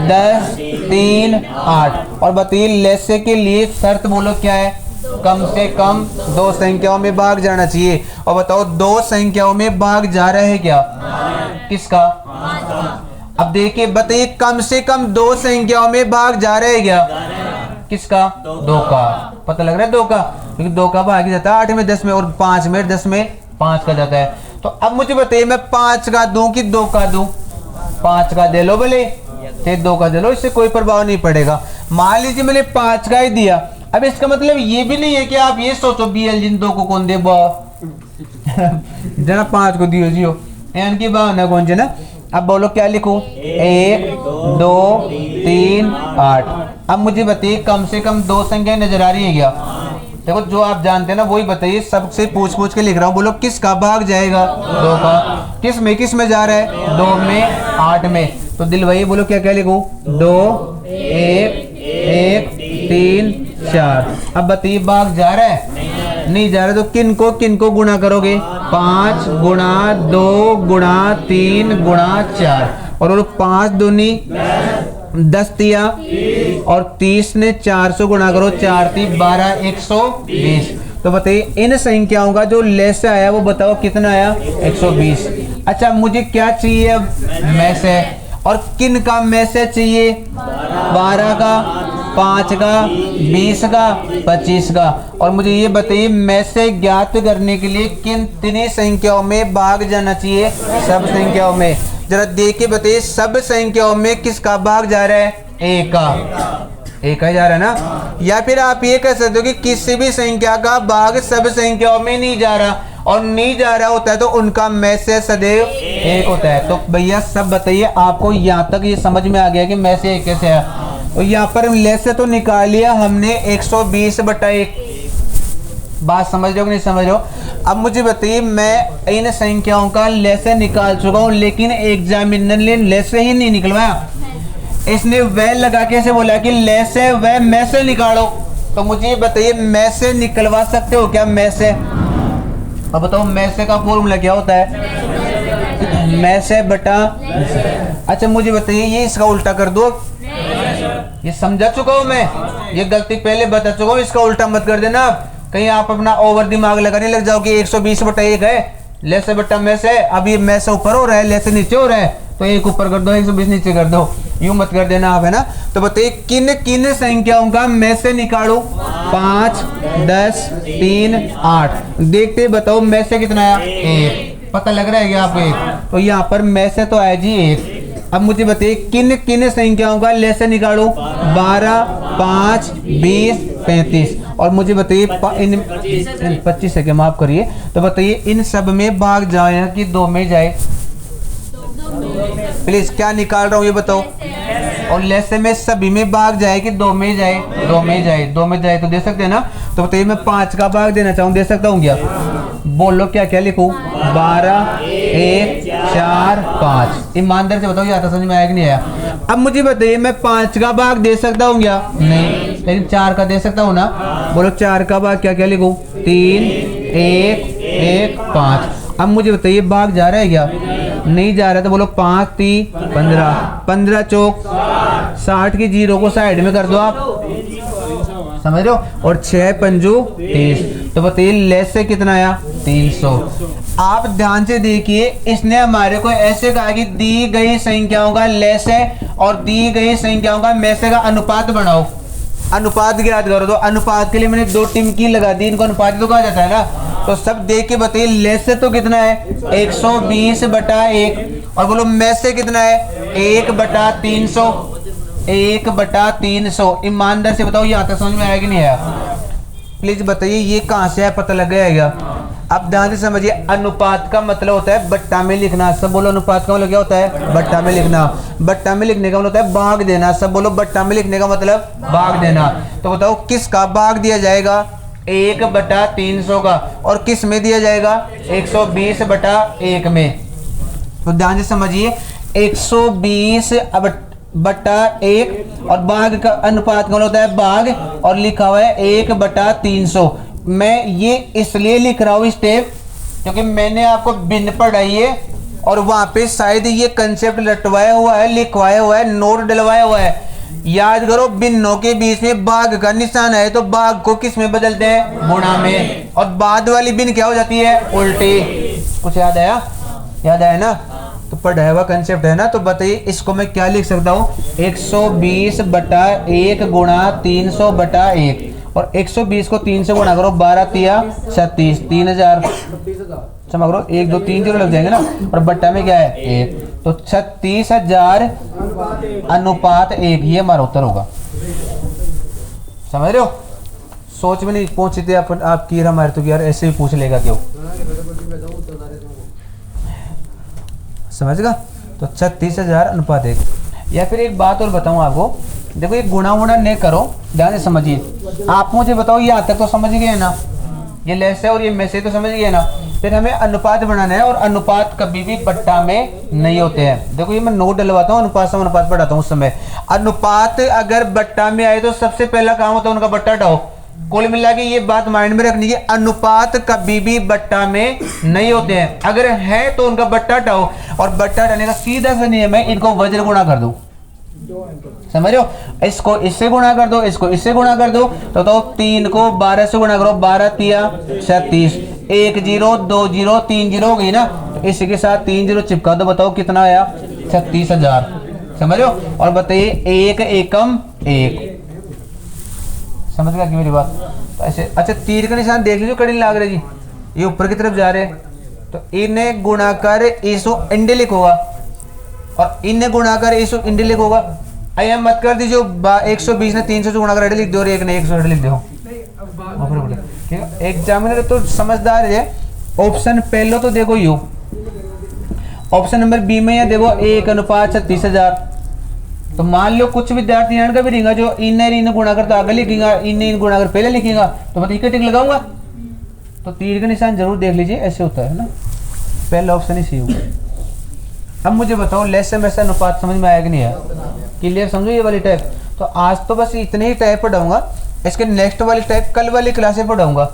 10, 3, 8। और बताइए लेसे के लिए शर्त बोलो क्या है? कम से कम 2 संख्याओं में भाग जाना चाहिए। और बताओ 2 संख्याओं में भाग जा रहा है क्या? किसका? अब देखिए बताइए कम से कम 2 संख्याओं में भाग जा रहा है क्या? किसका? 2 का। पता लग रहा है 2 का, क्योंकि 2 का भाग जाता है 8 में 10 में और 5 में 10 में 5 का जाता है। तो अब मुझे बताइए मैं 5 का दूं कि 2 का दूं? 5 का दे लो भले, 2 का दे लो, इससे कोई प्रभाव नहीं पड़ेगा। मान लीजिए मैंने 5 का ही दिया। अब इसका मतलब ये भी नहीं है कि आप ये सोचो BL जिन 2 को कौन दे जना 5 को दियो जियो एन की भावना कौन से ना। अब बोलो क्या लिखूं? 1, 2, 3, 8। अब मुझे बताइए कम से कम 2 संख्या नजर आ रही है क्या? देखो जो आप जानते हैं ना वही बताइए, सबसे पूछ के लिख रहा हूँ। बोलो किसका भाग जाएगा? 2 का। किस में जा रहा है? 2 में, 8 में। तो दिल वही बोलो क्या लिखूं? 2, 1, 1, 3, 4। अब बताइए भाग जा रहा है? नहीं जा रहा। तो किन को गुणा करोगे? 5 गुणा 2 गुणा 3 गुणा 4। और 5 दूनी 10 दिया और 30 ने 400 गुणा करो, 4 3 12 120। तो बताइए इन संख्याओं का जो लेस आया वो बताओ कितना आया? 120। अच्छा मुझे क्या चाहिए अब? मैसे। और किन का मैसे चाहिए? 12 का, 5 का, 20 का, 25 का। और मुझे ये बताइए मैसे ज्ञात करने के लिए कितनी संख्याओं में भाग जाना चाहिए? सब संख्याओं में। जरा देख के बताइए सब संख्याओं में किसका भाग जा रहा है? 1 का। 1 का जा रहा है ना। या फिर आप ये कह सकते हो कि किसी भी संख्या का भाग सब संख्याओं में नहीं जा रहा, और नहीं जा रहा होता है तो उनका मैसे सदैव 1 होता है। तो भैया सब बताइए आपको यहाँ तक ये समझ में आ गया कि मैसे 1 कैसे है? तो यहाँ पर लेसे तो निकाल लिया हमने 120/1। बात समझ रहे हो कि नहीं समझ रहे हो? अब मुझे बताइए मैं इन संख्याओं का लेसे निकाल चुका हूँ, लेकिन एग्जामिनर ने लेसे ही नहीं निकलवाया। इसने वह लगा के ऐसे बोला कि लेसे वह मैसे निकालो। तो मुझे ये बताइए मैसे निकलवा सकते हो क्या? मैसे। अब बताओ मैसे का फॉर्मूला क्या होता है? मैसे बटा। अच्छा मुझे बताइए ये इसका उल्टा कर दो। ये समझा चुका हूँ मैं, ये गलती पहले बता चुका हूँ, इसका उल्टा मत कर देना आप। कहीं आप अपना ओवर दिमाग लगाने लग जाओ कि 120/1 है लेसे बटा मैसे। अब ये मैसे ऊपर हो रहा है, लेसे नीचे हो रहा है, तो 1 ऊपर कर दो 120 नीचे कर दो, यूं मत कर देना आप, है ना। तो बताइए किन संख्याओं का मैसे निकालो? 5, 10, 3, 8। देखते बताओ में से कितना आया? 1। पता लग रहा है क्या आपको? 1। तो यहाँ पर में से तो आया जी 1। अब मुझे बताइए किन किन संख्याओं का ले से निकालूं? 12, 5, 20, 35। और मुझे बताइए इन 25 से माफ करिए, तो बताइए इन सब में भाग जाए कि 2 में जाए? प्लीज क्या निकाल रहा हूँ ये बताओ। और लेसे में सभी में भाग जाए कि 2 में जाए? 2 में जाए। 2 में जाए तो दे सकते हैं ना। तो बताइए मैं 5 का भाग देना चाहूँ, दे सकता हूँ क्या? बोलो क्या क्या लिखूं? 12, 1, 4, 5। ईमानदार से बताओ ये आता समझ में आया कि नहीं आया? अब मुझे बताइए मैं 5 का भाग दे सकता हूँ क्या? नहीं। लेकिन 4 का दे सकता हूँ ना। बोलो 4 का भाग क्या क्या लिखूं? 3, 1, 1, 5। अब मुझे बताइए भाग जा रहा है क्या? नहीं जा रहा। तो बोलो 5, 3, 15, 15 चौक 60 की 0 को साइड में कर दो आप, समझ रहे हो? और 6 पंजू 30। तो बताइए लेस से कितना आया? 300। आप ध्यान से देखिए, इसने हमारे को ऐसे कहा कि दी गई संख्याओं का लेस है और दी गई संख्याओं का में से का अनुपात बनाओ। अनुपात याद करो। तो अनुपात के लिए मैंने 2 टिमकी लगा दी, इनको अनुपात तो कहा जाता है ना। तो सब देख के बताइए लेस से तो कितना है? 120/1। और बोलो में से कितना है? 1/300। 1/300। ईमानदार से बताओ यहाँ तक समझ में आया कि नहीं आया? प्लीज बताइए ये कहाँ से है, पता लग गया? अब ध्यान से समझिए, अनुपात का मतलब होता है बट्टा में लिखना। सब बोलो अनुपात का मतलब क्या होता है? बट्टा में लिखना। बट्टा में लिखने का मतलब होता है भाग देना। सब बोलो बट्टा में लिखने का मतलब भाग देना। तो बताओ किसका भाग दिया जाएगा? 1/300 का। और किस में दिया जाएगा? 120/1 में। तो ध्यान से समझिए 120/1 और भाग का अनुपात कौन होता है? भाग। और लिखा हुआ है 1/300। मैं ये इसलिए लिख रहा हूँ स्टेप क्योंकि मैंने आपको भिन्न पढ़ाई है और वहां पे शायद ये कंसेप्ट रटवाया हुआ है, लिखवाया हुआ है, नोट डलवाया हुआ है। याद करो भिन्नों के बीच में भाग का निशान है तो भाग को किस में बदलते हैं? गुणा में। और बाद वाली भिन्न क्या हो जाती है? उल्टी। कुछ याद आया? याद आया ना? तो पढ़ाया हुआ कंसेप्ट है ना। तो बताइए इसको मैं क्या लिख सकता हूँ? 120/1 गुणा 300/1। और 120 को 3 से गुणा करो, 12 तिया 36, 3000। क्षमा करो 1 2 3 0 लग जाएंगे ना। और बट्टा में क्या है? 1। तो 36,000 अनुपात 1 ये हमारा उत्तर होगा। समझ रहे हो? सोच में नहीं पहुंची थी आपकी हमारे तो यार ऐसे ही पूछ लेगा क्यों? समझ गया? तो 36,000 अनुपात 1। या फिर एक बात और बताऊं आपको, देखो ये गुणा वुणा नहीं करो, ध्यान से समझिए। आप मुझे बताओ यहाँ तक तो समझ गए ना? ये लेस है और ये में से तो समझ गए ना? फिर हमें अनुपात बनाना है और अनुपात कभी भी बट्टा में नहीं होते हैं। देखो ये मैं नोट डलवाता हूँ, अनुपात पढ़ाता हूँ उस समय। अनुपात अगर बट्टा में आए तो सबसे पहला काम होता है उनका बट्टा हटाओ। कुल मिला के ये बात माइंड में रखनी है, अनुपात कभी भी बट्टा में नहीं होते हैं। अगर है तो उनका बट्टा हटाओ। और बट्टा हटाने का सीधा सा नियम है, इनको वज्र गुणा कर दो। समझ रहे हो? इसको इससे गुणा कर दो, इसको इससे गुणा कर दो। तो 3 को 12 से गुणा करो, 12 तिया 36, 1 0 2 0 3 0 हो गई ना। तो इसी के साथ 3 0 चिपका दो। बताओ कितना आया? 36,000। समझ रहे हो? और बताइए 1 एकम 1। समझ गया कि मेरी बात? तो ऐसे अच्छा तीर का निशान देख लीजिए, कड़ी लाग रही जी, ये ऊपर की तरफ जा रहे हैं। तो इन्हें गुणा कर इसो इंडे लिखोगा और इन्हें गुणा कर इसो इंडे लिखोगा। आइए मत कर दीजिए 120 ने 300 से गुणा कर लिख दो और एक ने 100 लिख दो। ठीक है, एग्जामिनर तो समझदार है। ऑप्शन पहले तो देखो यू, ऑप्शन नंबर बी में या देखो 1:36,000। तो मान लो कुछ विद्यार्थी का भी रहेगा जो इन गुणा कर तो आगे लिखेगा, इन गुणा कर पहले लिखेगा। तो मैं टिक लगाऊंगा तो तीर का निशान जरूर देख लीजिए, ऐसे होता है ना। पहला ऑप्शन ही सही होगा। अब मुझे बताओ लेस से वैसे अनुपात समझ में आया कि नहीं आया? क्लियर समझो ये वाली टाइप। तो आज तो बस इतने ही टाइप पढ़ाऊंगा, इसके नेक्स्ट वाली टाइप कल वाली क्लास में पढ़ाऊंगा।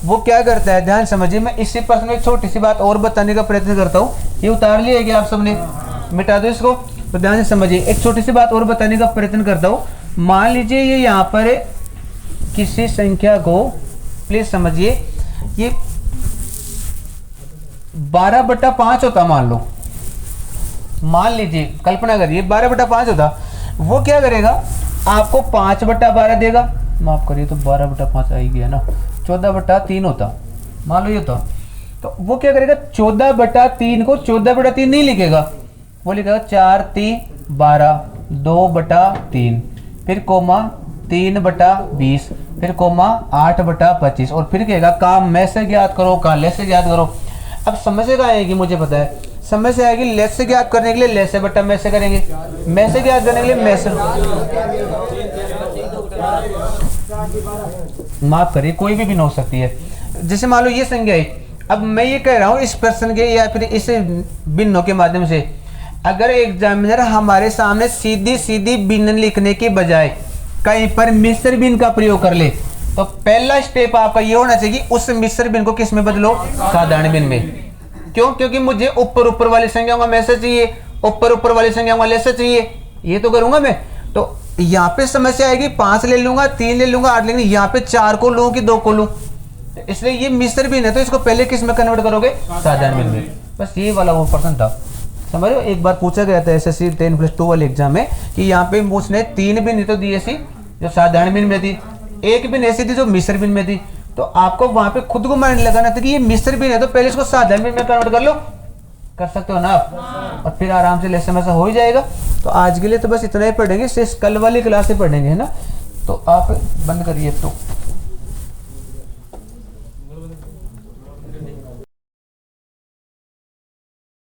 वो क्या करता है ध्यान समझिए। मैं इसी प्रश्न में एक छोटी सी बात और बताने का प्रयत्न करता हूँ। ये उतार लिया क्या आप सबने? मिटा दो इसको। तो ध्यान से समझिए, एक छोटी सी बात और बताने का प्रयत्न करता हूँ। मान लीजिए ये यहाँ पर किसी संख्या को, प्लीज समझिए, ये 12/5 होता। मान लीजिए कल्पना करिए 12/5 होता। वो क्या करेगा? आपको 5/12 देगा माफ करिए, तो 12/5 आ ही गया ना, 14/3 होता, मान लो ये होता। तो वो क्या करेगा, 14/3 को 14/3 नहीं लिखेगा, वो लिखेगा 4 3 12, 2/3, फिर कोमा 3/20, फिर कोमा 8/25, और फिर कहेगा काम में से ज्ञात करो, कहाँ लेस से ज्ञात करो। अब समझ का आएगी, मुझे पता है समझ से आएगी। लेस से ज्ञात करने के लिए लेस से बटा में से करेंगे, में से ज्ञात करने के लिए में से, माफ करिए कोई भी भिन्न हो सकती है। जैसे मान लो ये संज्ञा है, अब मैं ये कह रहा हूँ इस प्रश्न के या फिर इस भिन्नों के माध्यम से, अगर एग्जामिनर हमारे सामने सीधी सीधी भिन्न लिखने के बजाय कहीं पर मिश्र भिन्न का प्रयोग कर ले, तो पहला स्टेप आपका ये होना चाहिए उस मिश्र भिन्न को किस में बदलो, साधारण भिन्न में। क्यों? क्योंकि मुझे ऊपर ऊपर वाली संख्याओं का मैसेज चाहिए, ऊपर ऊपर वाली संख्याओं का लेस चाहिए, ये तो करूंगा मैं। तो यहाँ पे समस्या आएगी, 5 ले लूंगा, 3 ले लूंगा, 8 ले लूंगा, यहाँ पे 4 को लूं कि 2 को लूं, इसलिए ये मिश्र भिन्न है, तो इसको पहले किस में कन्वर्ट करोगे, साधारण भिन्न में। बस ये वाला वो पर्सन था, समझ रहे हो। एक बार पूछा गया था SSC 10+2 वाले एग्जाम में कि यहाँ पे उसने 3 भिन्न तो दी ऐसी जो साधारण भिन्न में थी, 1 भिन्न ऐसी थी जो मिश्र भिन्न में थी, तो आपको वहां पे खुद को माइंड लगाना था कि ये मिश्र भिन्न है, तो पहले इसको साधारण भिन्न में कन्वर्ट कर लो, कर सकते हो ना आप, और फिर आराम से लेसन ऐसा हो ही जाएगा। तो आज के लिए तो बस इतना ही पढ़ेंगे, सिर्फ कल वाली क्लास से पढ़ेंगे, है ना। तो आप बंद करिए तो